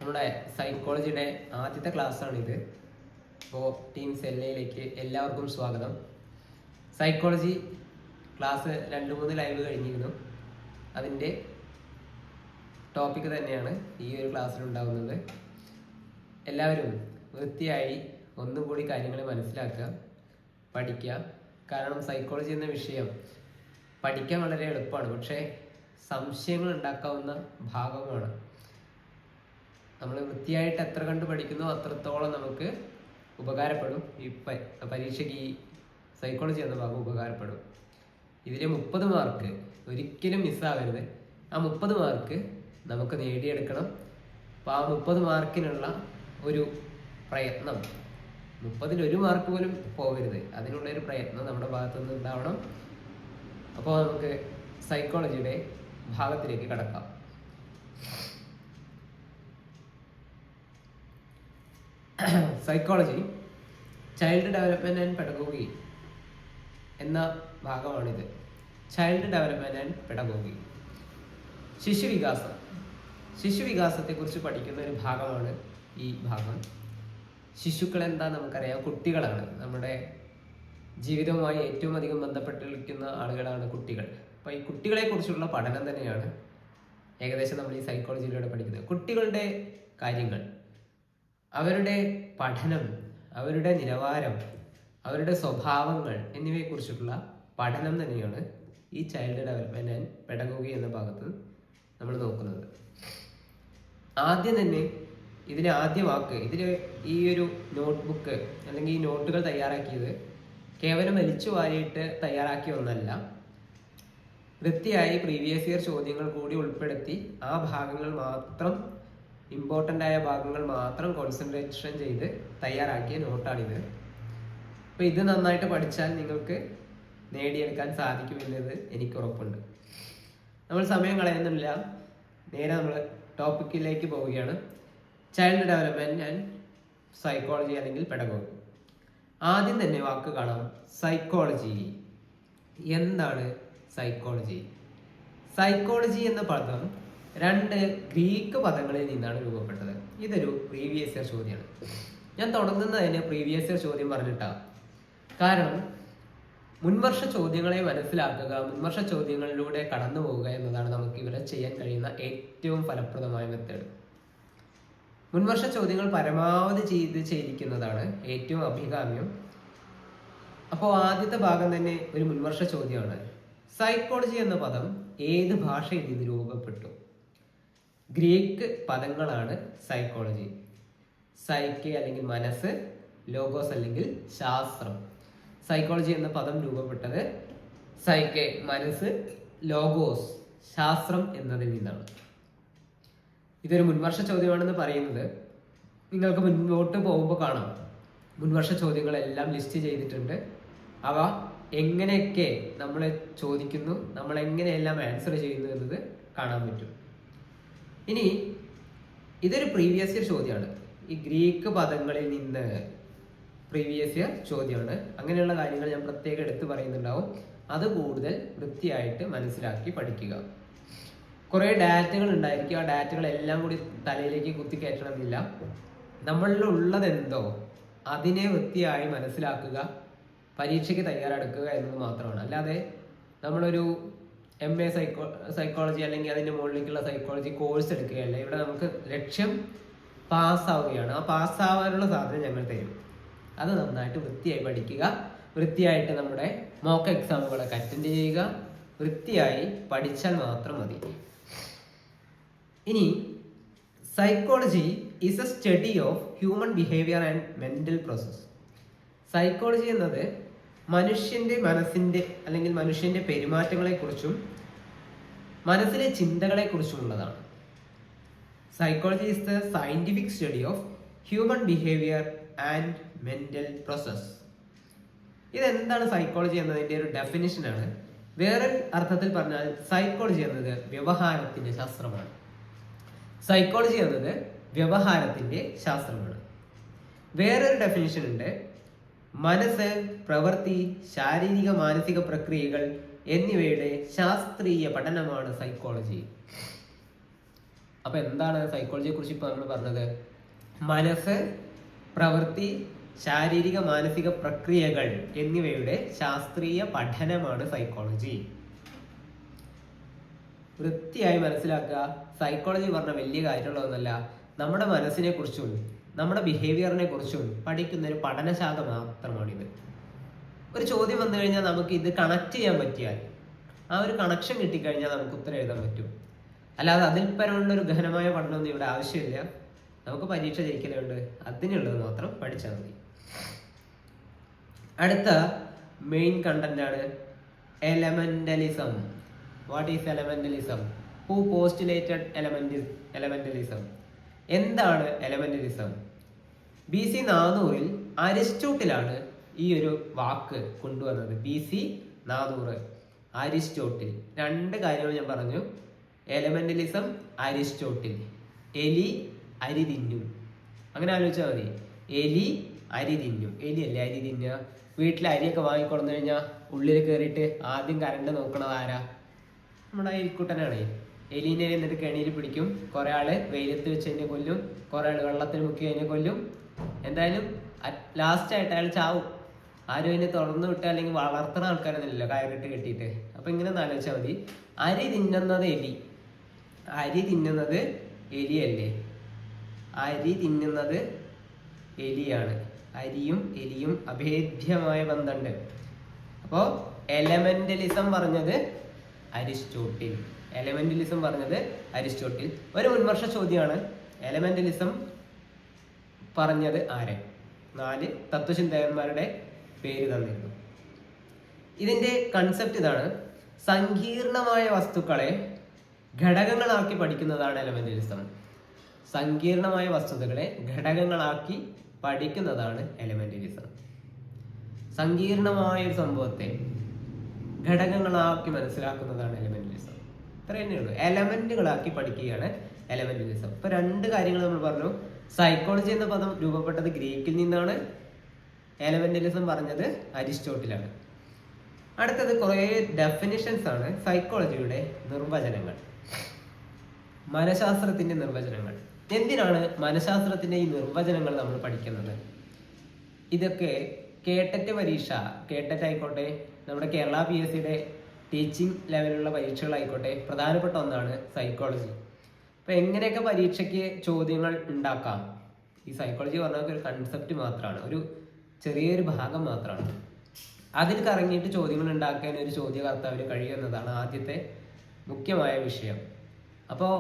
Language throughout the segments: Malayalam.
നമ്മുടെ സൈക്കോളജിയുടെ ആദ്യത്തെ ക്ലാസ്സാണിത്. അപ്പോൾ ടീം സെല്ലയിലേക്ക് എല്ലാവർക്കും സ്വാഗതം. സൈക്കോളജി ക്ലാസ് 2-3 ലൈവ് കഴിഞ്ഞിരുന്നു. അതിൻ്റെ ടോപ്പിക്ക് തന്നെയാണ് ഈ ഒരു ക്ലാസ്സിലുണ്ടാകുന്നത്. എല്ലാവരും വൃത്തിയായി ഒന്നും കൂടി കാര്യങ്ങൾ മനസ്സിലാക്കുക, പഠിക്കുക. കാരണം സൈക്കോളജി എന്ന വിഷയം പഠിക്കാൻ വളരെ എളുപ്പമാണ്, പക്ഷേ സംശയങ്ങൾ ഉണ്ടാക്കാവുന്ന ഭാഗമാണ്. നമ്മൾ വൃത്തിയായിട്ട് എത്ര കണ്ട് പഠിക്കുന്നോ അത്രത്തോളം നമുക്ക് ഉപകാരപ്പെടും. ഈ പരീക്ഷയ്ക്ക് ഈ സൈക്കോളജി എന്ന ഭാഗം ഉപകാരപ്പെടും. ഇതിലെ 30 മാർക്ക് ഒരിക്കലും മിസ്സാകരുത്. ആ 30 മാർക്ക് നമുക്ക് നേടിയെടുക്കണം. അപ്പോൾ ആ 30 മാർക്കിനുള്ള ഒരു പ്രയത്നം, 30-ൽ 1 മാർക്ക് പോലും പോകരുത്, അതിനുള്ളൊരു പ്രയത്നം നമ്മുടെ ഭാഗത്തുനിന്ന് ഉണ്ടാവണം. അപ്പോൾ നമുക്ക് സൈക്കോളജിയുടെ ഭാഗത്തിലേക്ക് കടക്കാം. Psychology child development and pedagogy എന്ന ഭാഗമാണിത്. ചൈൽഡ് ഡെവലപ്മെന്റ് ആൻഡ് പെഡഗോഗി, ശിശുവികാസത്തെക്കുറിച്ച് പഠിക്കുന്ന ഒരു ഭാഗമാണ് ഈ ഭാഗം. ശിശുക്കൾ എന്താ നമുക്കറിയാം, കുട്ടികളാണ്. നമ്മുടെ ജീവിതവുമായി ഏറ്റവും അധികം ബന്ധപ്പെട്ടിരിക്കുന്ന ആളുകളാണ് കുട്ടികൾ. അപ്പോൾ ഈ കുട്ടികളെ കുറിച്ചുള്ള പഠനം തന്നെയാണ് ഏകദേശം നമ്മൾ ഈ സൈക്കോളജിയിലൂടെ പഠിക്കുന്നത്. കുട്ടികളുടെ കാര്യങ്ങൾ, അവരുടെ പഠനം, അവരുടെ നിലവാരം, അവരുടെ സ്വഭാവങ്ങൾ എന്നിവയെക്കുറിച്ചുള്ള പഠനം തന്നെയാണ് ഈ ചൈൽഡ് ഡെവലപ്മെന്റ് ആൻഡ് പെഡഗോഗി എന്ന ഭാഗത്ത് നമ്മൾ നോക്കുന്നത്. ആദ്യം തന്നെ ഇതിലെ ആദ്യ വാക്ക്, ഈ ഒരു നോട്ട്ബുക്ക് അല്ലെങ്കിൽ ഈ നോട്ടുകൾ തയ്യാറാക്കിയത് കേവലം വലിച്ചു വാരിയിട്ട് തയ്യാറാക്കിയ ഒന്നല്ല. വൃത്തിയായി പ്രീവിയസ് ഇയർ ചോദ്യങ്ങൾ കൂടി ഉൾപ്പെടുത്തി ആ ഭാഗങ്ങൾ മാത്രം, ഇമ്പോർട്ടൻ്റ് ആയ ഭാഗങ്ങൾ മാത്രം കോൺസെൻട്രേഷൻ ചെയ്ത് തയ്യാറാക്കിയ നോട്ടാണിത്. അപ്പോൾ ഇത് നന്നായിട്ട് പഠിച്ചാൽ നിങ്ങൾക്ക് നേടിയെടുക്കാൻ സാധിക്കുമെന്നത് എനിക്ക് ഉറപ്പുണ്ട്. നമ്മൾ സമയം കളയുന്നില്ല, നേരെ നമ്മൾ ടോപ്പിക്കിലേക്ക് പോവുകയാണ്. ചൈൽഡ് ഡെവലപ്മെന്റ് ആൻഡ് സൈക്കോളജി അല്ലെങ്കിൽ പെഡഗോഗി. ആദ്യം തന്നെ വാക്ക് കാണാം, സൈക്കോളജി. എന്താണ് സൈക്കോളജി? സൈക്കോളജി എന്ന പദം 2 ഗ്രീക്ക് പദങ്ങളിൽ നിന്നാണ് രൂപപ്പെട്ടത്. ഇതൊരു പ്രീവിയസ് ഇയർ ചോദ്യമാണ്. ഞാൻ തുടങ്ങുന്നതിന് പ്രീവിയസ് ഇയർ ചോദ്യം പറഞ്ഞിട്ടാണ്. കാരണം മുൻവർഷ ചോദ്യങ്ങളെ മനസ്സിലാക്കുക, മുൻവർഷ ചോദ്യങ്ങളിലൂടെ കടന്നു പോവുക എന്നതാണ് നമുക്ക് ഇവിടെ ചെയ്യാൻ കഴിയുന്ന ഏറ്റവും ഫലപ്രദമായ മെത്തേഡ്. മുൻവർഷ ചോദ്യങ്ങൾ പരമാവധി ചെയ്തിരിക്കുന്നതാണ് ഏറ്റവും അഭികാമ്യം. അപ്പോൾ ആദ്യത്തെ ഭാഗം തന്നെ ഒരു മുൻവർഷ ചോദ്യമാണ്. സൈക്കോളജി എന്ന പദം ഏത് ഭാഷയിൽ നിന്ന് രൂപപ്പെട്ടു? ഗ്രീക്ക് പദങ്ങളാണ് സൈക്കോളജി. സൈക്കെ അല്ലെങ്കിൽ മനസ്സ്, ലോഗോസ് അല്ലെങ്കിൽ ശാസ്ത്രം. സൈക്കോളജി എന്ന പദം രൂപപ്പെട്ടത് സൈക്കെ മനസ്സ്, ലോഗോസ് ശാസ്ത്രം എന്നതിൽ നിന്നാണ്. ഇതൊരു മുൻവർഷ ചോദ്യമാണെന്ന് പറയുന്നത് നിങ്ങൾക്ക് മുൻപോട്ട് പോകുമ്പോൾ കാണാം. മുൻവർഷ ചോദ്യങ്ങളെല്ലാം ലിസ്റ്റ് ചെയ്തിട്ടുണ്ട്. അവ എങ്ങനെയൊക്കെ നമ്മളെ ചോദിക്കുന്നു, നമ്മൾ എങ്ങനെയെല്ലാം ആൻസർ ചെയ്യുന്നു എന്നത് കാണാൻ പറ്റും. ഇനി ഇതൊരു പ്രീവിയസ് ഇയർ ചോദ്യമാണ്. ഈ ഗ്രീക്ക് പദങ്ങളിൽ നിന്ന് പ്രീവിയസ് ഇയർ ചോദ്യമാണ്. അങ്ങനെയുള്ള കാര്യങ്ങൾ ഞാൻ പ്രത്യേകം എടുത്തു പറയുന്നുണ്ടാവും. അത് കൂടുതൽ വൃത്തിയായിട്ട് മനസ്സിലാക്കി പഠിക്കുക. കുറേ ഡാറ്റകൾ ഉണ്ടായിരിക്കും. ആ ഡാറ്റകളെല്ലാം കൂടി തലയിലേക്ക് കുത്തിക്കയറ്റണമെന്നില്ല. നമ്മളിലുള്ളതെന്തോ അതിനെ വൃത്തിയായി മനസ്സിലാക്കുക, പരീക്ഷയ്ക്ക് തയ്യാറെടുക്കുക എന്നത് മാത്രമാണ്. അല്ലാതെ നമ്മളൊരു MA സൈക്കോളജി അല്ലെങ്കിൽ അതിൻ്റെ മുകളിലേക്കുള്ള സൈക്കോളജി കോഴ്സ് എടുക്കുകയല്ല. ഇവിടെ നമുക്ക് ലക്ഷ്യം പാസ്സാവുകയാണ്. ആ പാസ്സാവാനുള്ള സാധനം ഞങ്ങൾ തരും. അത് നന്നായിട്ട് വൃത്തിയായി പഠിക്കുക, വൃത്തിയായിട്ട് നമ്മുടെ മോക്ക് എക്സാമുകളൊക്കെ അറ്റൻഡ് ചെയ്യുക. വൃത്തിയായി പഠിച്ചാൽ മാത്രം മതി. ഇനി psychology is a study of human behaviour and mental process. Psychology എന്നത് മനുഷ്യന്റെ മനസ്സിന്റെ അല്ലെങ്കിൽ മനുഷ്യന്റെ പെരുമാറ്റങ്ങളെക്കുറിച്ചും മനസ്സിലെ ചിന്തകളെക്കുറിച്ചുമുള്ളതാണ്. Psychology is the scientific study of human behaviour and mental process. ഇതെന്താണ് സൈക്കോളജി എന്നതിൻ്റെ ഒരു ഡെഫിനിഷനാണ്. വേറെ അർത്ഥത്തിൽ പറഞ്ഞാൽ സൈക്കോളജി എന്നത് വ്യവഹാരത്തിന്റെ ശാസ്ത്രമാണ്. സൈക്കോളജി എന്നത് വ്യവഹാരത്തിന്റെ ശാസ്ത്രമാണ്. വേറൊരു ഡെഫിനിഷൻ ഉണ്ട്. മനസ്സ്, പ്രവൃത്തി, ശാരീരിക മാനസിക പ്രക്രിയകൾ എന്നിവയുടെ ശാസ്ത്രീയ പഠനമാണ് സൈക്കോളജി. അപ്പൊ എന്താണ് സൈക്കോളജിയെ കുറിച്ച് ഇപ്പൊ നമ്മൾ പറഞ്ഞത്? മനസ്സ്, പ്രവൃത്തി, ശാരീരിക മാനസിക പ്രക്രിയകൾ എന്നിവയുടെ ശാസ്ത്രീയ പഠനമാണ് സൈക്കോളജി. വൃത്തിയായി മനസ്സിലാക്കുക. സൈക്കോളജി പറഞ്ഞ വലിയ കാര്യമുള്ളതൊന്നല്ല. നമ്മുടെ മനസ്സിനെ കുറിച്ചും നമ്മുടെ ബിഹേവിയറിനെ കുറിച്ചും പഠിക്കുന്ന ഒരു പഠനശാഖ മാത്രമാണിത്. ഒരു ചോദ്യം വന്നു കഴിഞ്ഞാൽ നമുക്ക് ഇത് കണക്ട് ചെയ്യാൻ പറ്റിയാൽ, ആ ഒരു കണക്ഷൻ കിട്ടിക്കഴിഞ്ഞാൽ നമുക്ക് ഉത്തരം എഴുതാൻ പറ്റും. അല്ലാതെ അതിൽ പരമുള്ളൊരു ഗഹനമായ പഠനമൊന്നും ഇവിടെ ആവശ്യമില്ല. നമുക്ക് പരീക്ഷ ജയിക്കലുണ്ട്, അതിനുള്ളത് മാത്രം പഠിച്ചാൽ മതി. അടുത്ത മെയിൻ കണ്ടന്റ് ആണ് elementalism. What is elementalism? Who postulated elementalism? എന്താണ് എലമെന്റലിസം? BC 400 അരിസ്റ്റോട്ടിലാണ് ഈ ഒരു വാക്ക് കൊണ്ടുവന്നത്. BC 400 Aristotle. രണ്ട് കാര്യങ്ങൾ ഞാൻ പറഞ്ഞു. എലമെന്റലിസം, അരിസ്റ്റോട്ടിൽ. എലി അരി തിന്നും, അങ്ങനെ ആലോചിച്ചാൽ മതി. എലി അരി തിന്നും. എലി അല്ലേ അരി തിന്നുക? വീട്ടിൽ അരിയൊക്കെ വാങ്ങിക്കൊടുന്നു കഴിഞ്ഞാൽ ഉള്ളിൽ കയറിയിട്ട് ആദ്യം കറണ്ട് നോക്കണത് ആരാ? നമ്മുടെ എലിക്കുട്ടനാണ്. എലീനെ എന്നിട്ട് കെണിയിൽ പിടിക്കും. കുറെ ആള് വെയിലത്ത് വെച്ച് അതിനെ കൊല്ലും, കുറെ ആള് വെള്ളത്തിൽ മുക്കി അതിനെ കൊല്ലും. എന്തായാലും ലാസ്റ്റ് ആയിട്ട് അയാൾ ചാവും. ആരും അതിനെ തുറന്നു വിട്ട് അല്ലെങ്കിൽ വളർത്തുന്ന ആൾക്കാരൊന്നുമില്ലല്ലോ കയറിട്ട് കെട്ടിയിട്ട്. അപ്പൊ ഇങ്ങനെ ഒന്ന് ആലോചിച്ചാൽ മതി. അരി തിന്നുന്നത് എലി, അരി തിന്നുന്നത് എലിയല്ലേ? അരി തിന്നുന്നത് എലിയാണ്. അരിയും എലിയും അഭേദ്യമായ ബന്ധമുണ്ട്. അപ്പോ എലമെന്റലിസം പറഞ്ഞത് അരിസ്റ്റോട്ടിൽ. എലമെന്റലിസം പറഞ്ഞത് അരിസ്റ്റോട്ടിൽ. ഒരു മുൻവർഷ ചോദ്യമാണ്. എലമെന്റലിസം പറഞ്ഞത് ആരെ? 4 തത്വചിന്തകന്മാരുടെ പേര് തന്നിരുന്നു. ഇതിന്റെ കൺസെപ്റ്റ് ഇതാണ്: സങ്കീർണമായ വസ്തുക്കളെ ഘടകങ്ങളാക്കി പഠിക്കുന്നതാണ് എലമെന്റലിസം. സങ്കീർണമായ വസ്തുതകളെ ഘടകങ്ങളാക്കി പഠിക്കുന്നതാണ് എലമെന്റലിസം. സങ്കീർണമായ ഒരു സംഭവത്തെ ഘടകങ്ങളാക്കി മനസ്സിലാക്കുന്നതാണ് എലമെന്റലിസം. ഇത്ര തന്നെയുള്ളൂ. എലമെന്റുകളാക്കി പഠിക്കുകയാണ് എലമെന്റലിസം. ഇപ്പൊ 2 കാര്യങ്ങൾ നമ്മൾ പറഞ്ഞു. സൈക്കോളജി എന്ന പദം രൂപപ്പെട്ടത് ഗ്രീക്കിൽ നിന്നാണ്. എലമെന്റലിസം പറഞ്ഞത് അരിസ്റ്റോട്ടിലാണ്. അടുത്തത് കുറെ ഡെഫിനിഷൻസ് ആണ്. സൈക്കോളജിയുടെ നിർവചനങ്ങൾ, മനഃശാസ്ത്രത്തിന്റെ നിർവചനങ്ങൾ. എന്തിനാണ് മനഃശാസ്ത്രത്തിന്റെ ഈ നിർവചനങ്ങൾ നമ്മൾ പഠിക്കുന്നത്? ഇതൊക്കെ കേട്ടറ്റ് പരീക്ഷ, കേട്ടറ്റ് ആയിക്കോട്ടെ, നമ്മുടെ കേരള PSCയുടെ ടീച്ചിങ് ലെവലുള്ള പരീക്ഷകളായിക്കോട്ടെ, പ്രധാനപ്പെട്ട ഒന്നാണ് സൈക്കോളജി. അപ്പൊ എങ്ങനെയൊക്കെ പരീക്ഷയ്ക്ക് ചോദ്യങ്ങൾ ഉണ്ടാക്കാം? ഈ സൈക്കോളജി പറഞ്ഞ ഒരു കൺസെപ്റ്റ് മാത്രമാണ്, ഒരു ചെറിയൊരു ഭാഗം മാത്രമാണ്. അതിൽ കറങ്ങിയിട്ട് ചോദ്യങ്ങൾ ഉണ്ടാക്കാൻ ഒരു ചോദ്യകർത്താവിന് കഴിയുന്നതാണ് ആദ്യത്തെ മുഖ്യമായ വിഷയം. അപ്പോൾ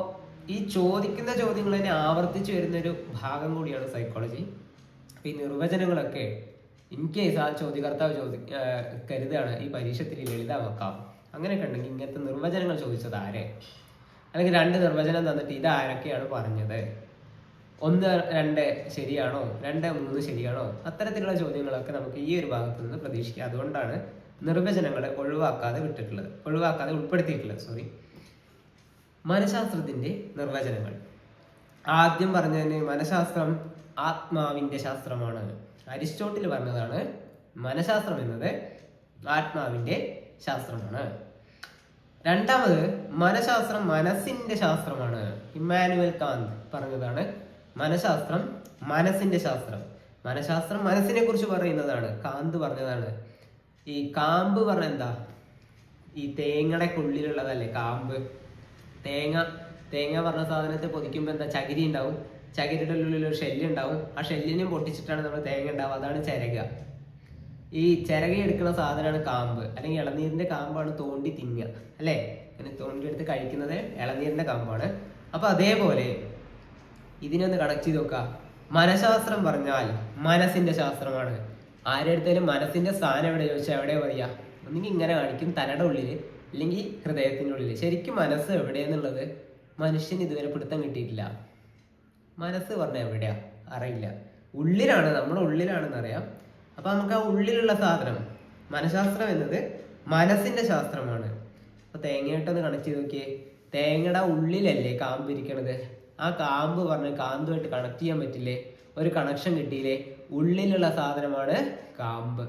ഈ ചോദിക്കുന്ന ചോദ്യങ്ങൾ തന്നെ ആവർത്തിച്ചു വരുന്നൊരു ഭാഗം കൂടിയാണ് സൈക്കോളജി. ഈ നിർവചനങ്ങളൊക്കെ ഇൻ കേസ് ആ ചോദ്യകർത്താവ് കരുതാണ് ഈ പരീക്ഷത്തിൽ ലളിതമാക്കാം, അങ്ങനെയൊക്കെ ഉണ്ടെങ്കിൽ ഇങ്ങനത്തെ നിർവചനങ്ങൾ ചോദിച്ചത് ആരെ, അല്ലെങ്കിൽ 2 നിർവചനം തന്നിട്ട് ഇത് ആരൊക്കെയാണ് പറഞ്ഞത്, 1, 2 ശരിയാണോ, 2, 3 ശരിയാണോ, അത്തരത്തിലുള്ള ചോദ്യങ്ങളൊക്കെ നമുക്ക് ഈ ഒരു ഭാഗത്ത് നിന്ന് പ്രതീക്ഷിക്കാം. അതുകൊണ്ടാണ് നിർവചനങ്ങളെ ഒഴിവാക്കാതെ ഉൾപ്പെടുത്തിയിട്ടുള്ളത്. മനഃശാസ്ത്രത്തിന്റെ നിർവചനങ്ങൾ. ആദ്യം പറഞ്ഞതിന് മനഃശാസ്ത്രം ആത്മാവിന്റെ ശാസ്ത്രമാണ്. അരിസ്റ്റോട്ടിൽ പറഞ്ഞതാണ് മനഃശാസ്ത്രം എന്നത് ആത്മാവിന്റെ ശാസ്ത്രമാണ്. രണ്ടാമത് മനഃശാസ്ത്രം മനസ്സിന്റെ ശാസ്ത്രമാണ്. ഇമ്മാനുവൽ കാന്ത് പറഞ്ഞതാണ് മനഃശാസ്ത്രം മനസ്സിന്റെ ശാസ്ത്രം. മനഃശാസ്ത്രം മനസ്സിനെ കുറിച്ച് പറയുന്നതാണ്. കാന്ത് പറഞ്ഞതാണ്. ഈ കാമ്പ് പറഞ്ഞ എന്താ? ഈ തേങ്ങയുടെ ഉള്ളിലുള്ളതല്ലേ കാമ്പ്. തേങ്ങ പറഞ്ഞ സാധനത്തെ പൊതിക്കുമ്പോൾ എന്താ? ചകിരി ഉണ്ടാവും. ചകിരിയുടെ ഉള്ളിൽ ഒരു ഷെല്ല് ഉണ്ടാവും. ആ ഷെല്ലിനെയും പൊട്ടിച്ചിട്ടാണ് നമ്മൾ തേങ്ങ ഉണ്ടാവുക. അതാണ് ചിരക. ഈ ചിരക എടുക്കുന്ന സാധനമാണ് കാമ്പ്. അല്ലെങ്കിൽ ഇളനീരിന്റെ കാമ്പാണ് തോണ്ടി തിന്നുക, അല്ലേ? അങ്ങനെ തോണ്ടി എടുത്ത് കഴിക്കുന്നത് ഇളനീരിന്റെ കാമ്പാണ്. അപ്പൊ അതേപോലെ ഇതിനൊന്ന് കണക്ട് ചെയ്ത് നോക്കുക. മനഃശാസ്ത്രം പറഞ്ഞാൽ മനസ്സിന്റെ ശാസ്ത്രമാണ്. ആരെടുത്താലും മനസ്സിന്റെ സ്ഥാനം എവിടെ ചോദിച്ചാൽ എവിടെ പറയാ? ഒന്നെങ്കിൽ ഇങ്ങനെ കാണിക്കും, തലയുടെ ഉള്ളിൽ, അല്ലെങ്കിൽ ഹൃദയത്തിന്റെ ഉള്ളിൽ. ശരിക്കും മനസ്സ് എവിടെയെന്നുള്ളത് മനുഷ്യന് ഇതുവരെ പിടുത്തം കിട്ടിയിട്ടില്ല. മനസ്സ് പറഞ്ഞാൽ എവിടെയാ അറിയില്ല. ഉള്ളിലാണ്, നമ്മുടെ ഉള്ളിലാണെന്ന് അറിയാം. അപ്പൊ നമുക്ക് ആ ഉള്ളിലുള്ള സാധനം, മനഃശാസ്ത്രം എന്നത് മനസ്സിന്റെ ശാസ്ത്രമാണ്. അപ്പൊ തേങ്ങയായിട്ടൊന്ന് കണക്ട് ചെയ്ത് നോക്കിയേ. തേങ്ങയുടെ ഉള്ളിലല്ലേ കാമ്പ് ഇരിക്കണത്? ആ കാമ്പ് പറഞ്ഞ് കാന്തുമായിട്ട് കണക്ട് ചെയ്യാൻ പറ്റില്ലേ? ഒരു കണക്ഷൻ കിട്ടിയില്ലേ? ഉള്ളിലുള്ള സാധനമാണ് കാമ്പ്.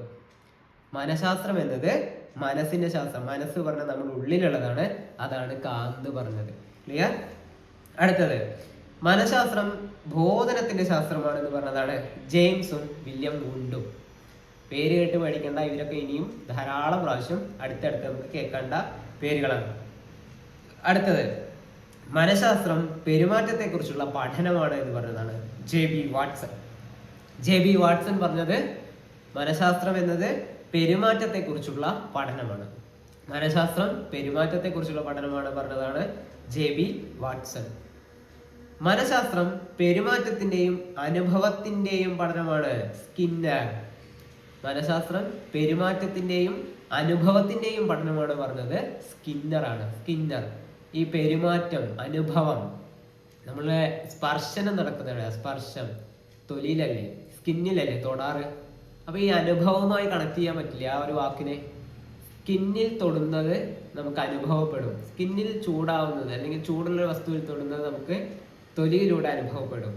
മനഃശാസ്ത്രം എന്നത് മനസ്സിന്റെ ശാസ്ത്രം. മനസ്സ് പറഞ്ഞാൽ നമ്മുടെ ഉള്ളിലുള്ളതാണ്. അതാണ് കാന്ത് പറഞ്ഞത്. ക്ലിയർ? അടുത്തത് മനഃശാസ്ത്രം ബോധനത്തിന്റെ ശാസ്ത്രമാണെന്ന് പറഞ്ഞതാണ് ജെയിംസും വില്യം വുണ്ടും. പേര് കേട്ട് പഠിക്കേണ്ട, ഇവരൊക്കെ ഇനിയും ധാരാളം പ്രാവശ്യം അടുത്തടുത്ത് നമുക്ക് കേൾക്കേണ്ട പേരുകളാണ്. അടുത്തത് മനഃശാസ്ത്രം പെരുമാറ്റത്തെ കുറിച്ചുള്ള പഠനമാണ് എന്ന് പറഞ്ഞതാണ് ജെ.ബി. വാട്സൺ. ജെ.ബി. വാട്സൺ പറഞ്ഞത് മനഃശാസ്ത്രം എന്നത് പെരുമാറ്റത്തെ കുറിച്ചുള്ള പഠനമാണ്. മനഃശാസ്ത്രം പെരുമാറ്റത്തെ കുറിച്ചുള്ള പഠനമാണ് പറഞ്ഞതാണ് ജെ.ബി. വാട്സൺ. മനഃശാസ്ത്രം പെരുമാറ്റത്തിന്റെയും അനുഭവത്തിന്റെയും പഠനമാണ് സ്കിന്നർ. മനഃശാസ്ത്രം പെരുമാറ്റത്തിന്റെയും അനുഭവത്തിന്റെയും പഠനമാണ് പറഞ്ഞത് സ്കിന്നറാണ്. സ്കിന്നർ ഈ പെരുമാറ്റം, അനുഭവം, നമ്മളെ സ്പർശനം നടക്കുന്നതാണ്. സ്പർശം തൊലിയിലല്ലേ, സ്കിന്നിലല്ലേ തൊടാറ്. അപ്പൊ ഈ അനുഭവവുമായി കണക്ട് ചെയ്യാൻ പറ്റില്ല ആ ഒരു വാക്കിനെ. സ്കിന്നിൽ തൊടുന്നത് നമുക്ക് അനുഭവപ്പെടും. സ്കിന്നിൽ ചൂടാവുന്നത് അല്ലെങ്കിൽ ചൂടുള്ള വസ്തുവിൽ തൊടുന്നത് നമുക്ക് തൊലിയിലൂടെ അനുഭവപ്പെടും.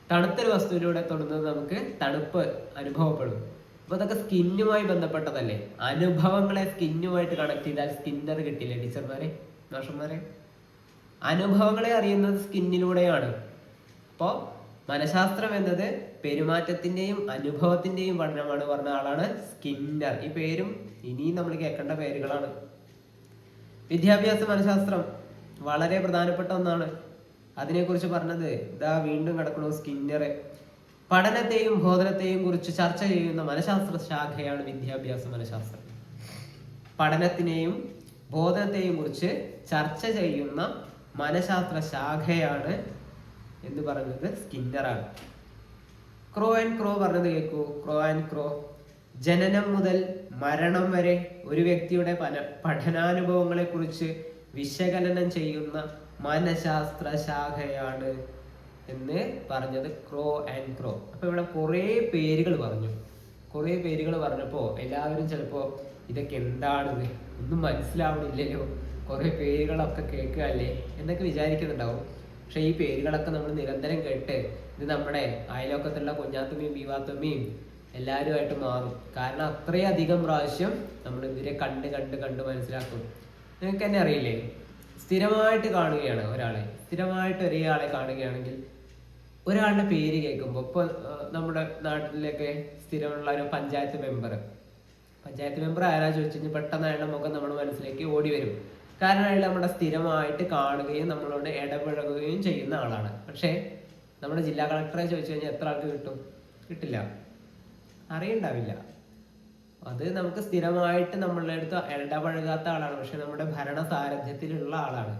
തണുത്തൊരു വസ്തുവിലൂടെ തൊടുന്നത് നമുക്ക് തണുപ്പ് അനുഭവപ്പെടും. അപ്പൊ അതൊക്കെ സ്കിന്നുമായി ബന്ധപ്പെട്ടതല്ലേ. അനുഭവങ്ങളെ സ്കിന്നുമായിട്ട് കണക്ട് ചെയ്താൽ സ്കിന്നർ കിട്ടില്ലേ ടീച്ചർമാരെ, മാഷന്മാരെ? അനുഭവങ്ങളെ അറിയുന്നത് സ്കിന്നിലൂടെയാണ്. അപ്പോൾ മനഃശാസ്ത്രം എന്നത് പെരുമാറ്റത്തിന്റെയും അനുഭവത്തിന്റെയും പഠനമാണ് പറഞ്ഞ ആളാണ് സ്കിന്നർ. ഈ പേരും ഇനിയും നമ്മൾ കേൾക്കേണ്ട പേരുകളാണ്. വിദ്യാഭ്യാസ മനഃശാസ്ത്രം വളരെ പ്രധാനപ്പെട്ട ഒന്നാണ്. അതിനെക്കുറിച്ച് പറഞ്ഞത് ഇതാ വീണ്ടും കിടക്കണു സ്കിന്നർ. പഠനത്തെയും ബോധനത്തെയും കുറിച്ച് ചർച്ച ചെയ്യുന്ന മനഃശാസ്ത്ര ശാഖയാണ് വിദ്യാഭ്യാസ മനഃശാസ്ത്രം. പഠനത്തിനെയും ബോധനത്തെയും കുറിച്ച് ചർച്ച ചെയ്യുന്ന മനഃശാസ്ത്ര ശാഖയാണ് എന്ന് പറയുന്നത് സ്കിന്നറാണ്. ക്രോ ആൻഡ് ക്രോ പറഞ്ഞത് കേൾക്കൂ. ക്രോ ആൻഡ് ക്രോ ജനനം മുതൽ മരണം വരെ ഒരു വ്യക്തിയുടെ പഠനാനുഭവങ്ങളെ കുറിച്ച് വിശകലനം ചെയ്യുന്ന മനഃശാസ്ത്ര ശാഖയാണ് എന്ന് പറഞ്ഞത് ക്രോ ആൻഡ് ക്രോ. അപ്പൊ ഇവിടെ കുറെ പേരുകൾ പറഞ്ഞു. കുറെ പേരുകൾ പറഞ്ഞപ്പോ എല്ലാവരും ചിലപ്പോ ഇതൊക്കെ എന്താണിത്, ഒന്നും മനസ്സിലാവണില്ലല്ലോ, കുറെ പേരുകളൊക്കെ കേൾക്കുകയല്ലേ എന്നൊക്കെ വിചാരിക്കുന്നുണ്ടാവും. പക്ഷെ ഈ പേരുകളൊക്കെ നമ്മൾ നിരന്തരം കേട്ട് ഇത് നമ്മുടെ അയലോക്കത്തുള്ള കുഞ്ഞാത്തമ്മയും ബീവാത്തമ്മയും എല്ലാവരുമായിട്ട് മാറും. കാരണം അത്രയധികം പ്രാവശ്യം നമ്മൾ ഇവരെ കണ്ട് മനസ്സിലാക്കും. നിങ്ങൾക്ക് തന്നെ അറിയില്ലേ, സ്ഥിരമായിട്ട് കാണുകയാണ് ഒരാളെ, സ്ഥിരമായിട്ട് ഒരേ ആളെ കാണുകയാണെങ്കിൽ ഒരാളുടെ പേര് കേൾക്കുമ്പോൾ, ഇപ്പൊ നമ്മുടെ നാട്ടിലൊക്കെ സ്ഥിരമുള്ള ഒരു പഞ്ചായത്ത് മെമ്പർ ആരാ ചോദിച്ചു കഴിഞ്ഞാൽ പെട്ടെന്ന് അയാളുടെ മുഖം നമ്മുടെ മനസ്സിലേക്ക് ഓടി വരും. കാരണം അയാൾ നമ്മുടെ സ്ഥിരമായിട്ട് കാണുകയും നമ്മളോട് ഇടപഴകുകയും ചെയ്യുന്ന ആളാണ്. പക്ഷേ നമ്മുടെ ജില്ലാ കളക്ടറെ ചോദിച്ചു കഴിഞ്ഞാൽ എത്ര ആൾക്ക് കിട്ടും? കിട്ടില്ല, അറിയണ്ടാവില്ല. അത് നമുക്ക് സ്ഥിരമായിട്ട് നമ്മളുടെ അടുത്ത് ഇടപഴകാത്ത ആളാണ്, പക്ഷെ നമ്മുടെ ഭരണ സാരഥ്യത്തിലുള്ള ആളാണ്.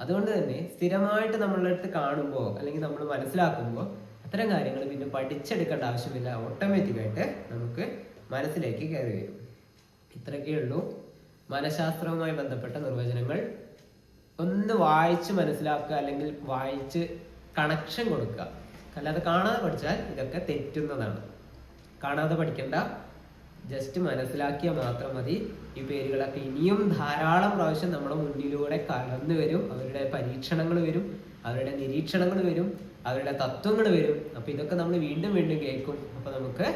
അതുകൊണ്ട് തന്നെ സ്ഥിരമായിട്ട് നമ്മളുടെ അടുത്ത് കാണുമ്പോൾ അല്ലെങ്കിൽ നമ്മൾ മനസ്സിലാക്കുമ്പോൾ അത്തരം കാര്യങ്ങൾ പിന്നെ പഠിച്ചെടുക്കേണ്ട ആവശ്യമില്ല, ഓട്ടോമാറ്റിക്കായിട്ട് നമുക്ക് മനസ്സിലേക്ക് കയറി വരും. ഇത്രയൊക്കെ ഉള്ളൂ മനഃശാസ്ത്രവുമായി ബന്ധപ്പെട്ട നിർവചനങ്ങൾ. ഒന്ന് വായിച്ച് മനസ്സിലാക്കുക അല്ലെങ്കിൽ വായിച്ച് കണക്ഷൻ കൊടുക്കുക. അല്ലാതെ കാണാതെ പഠിച്ചാൽ ഇതൊക്കെ തെറ്റുന്നതാണ്. കാണാതെ പഠിക്കണ്ട, ജസ്റ്റ് മനസ്സിലാക്കിയാൽ മാത്രം മതി. ഈ പേരുകളൊക്കെ ഇനിയും ധാരാളം പ്രാവശ്യം നമ്മുടെ മുന്നിലൂടെ കടന്നു വരും. അവരുടെ പരീക്ഷണങ്ങൾ വരും, അവരുടെ നിരീക്ഷണങ്ങൾ വരും, അവരുടെ തത്വങ്ങൾ വരും. അപ്പൊ ഇതൊക്കെ നമ്മൾ വീണ്ടും വീണ്ടും കേൾക്കും. അപ്പൊ നമുക്ക്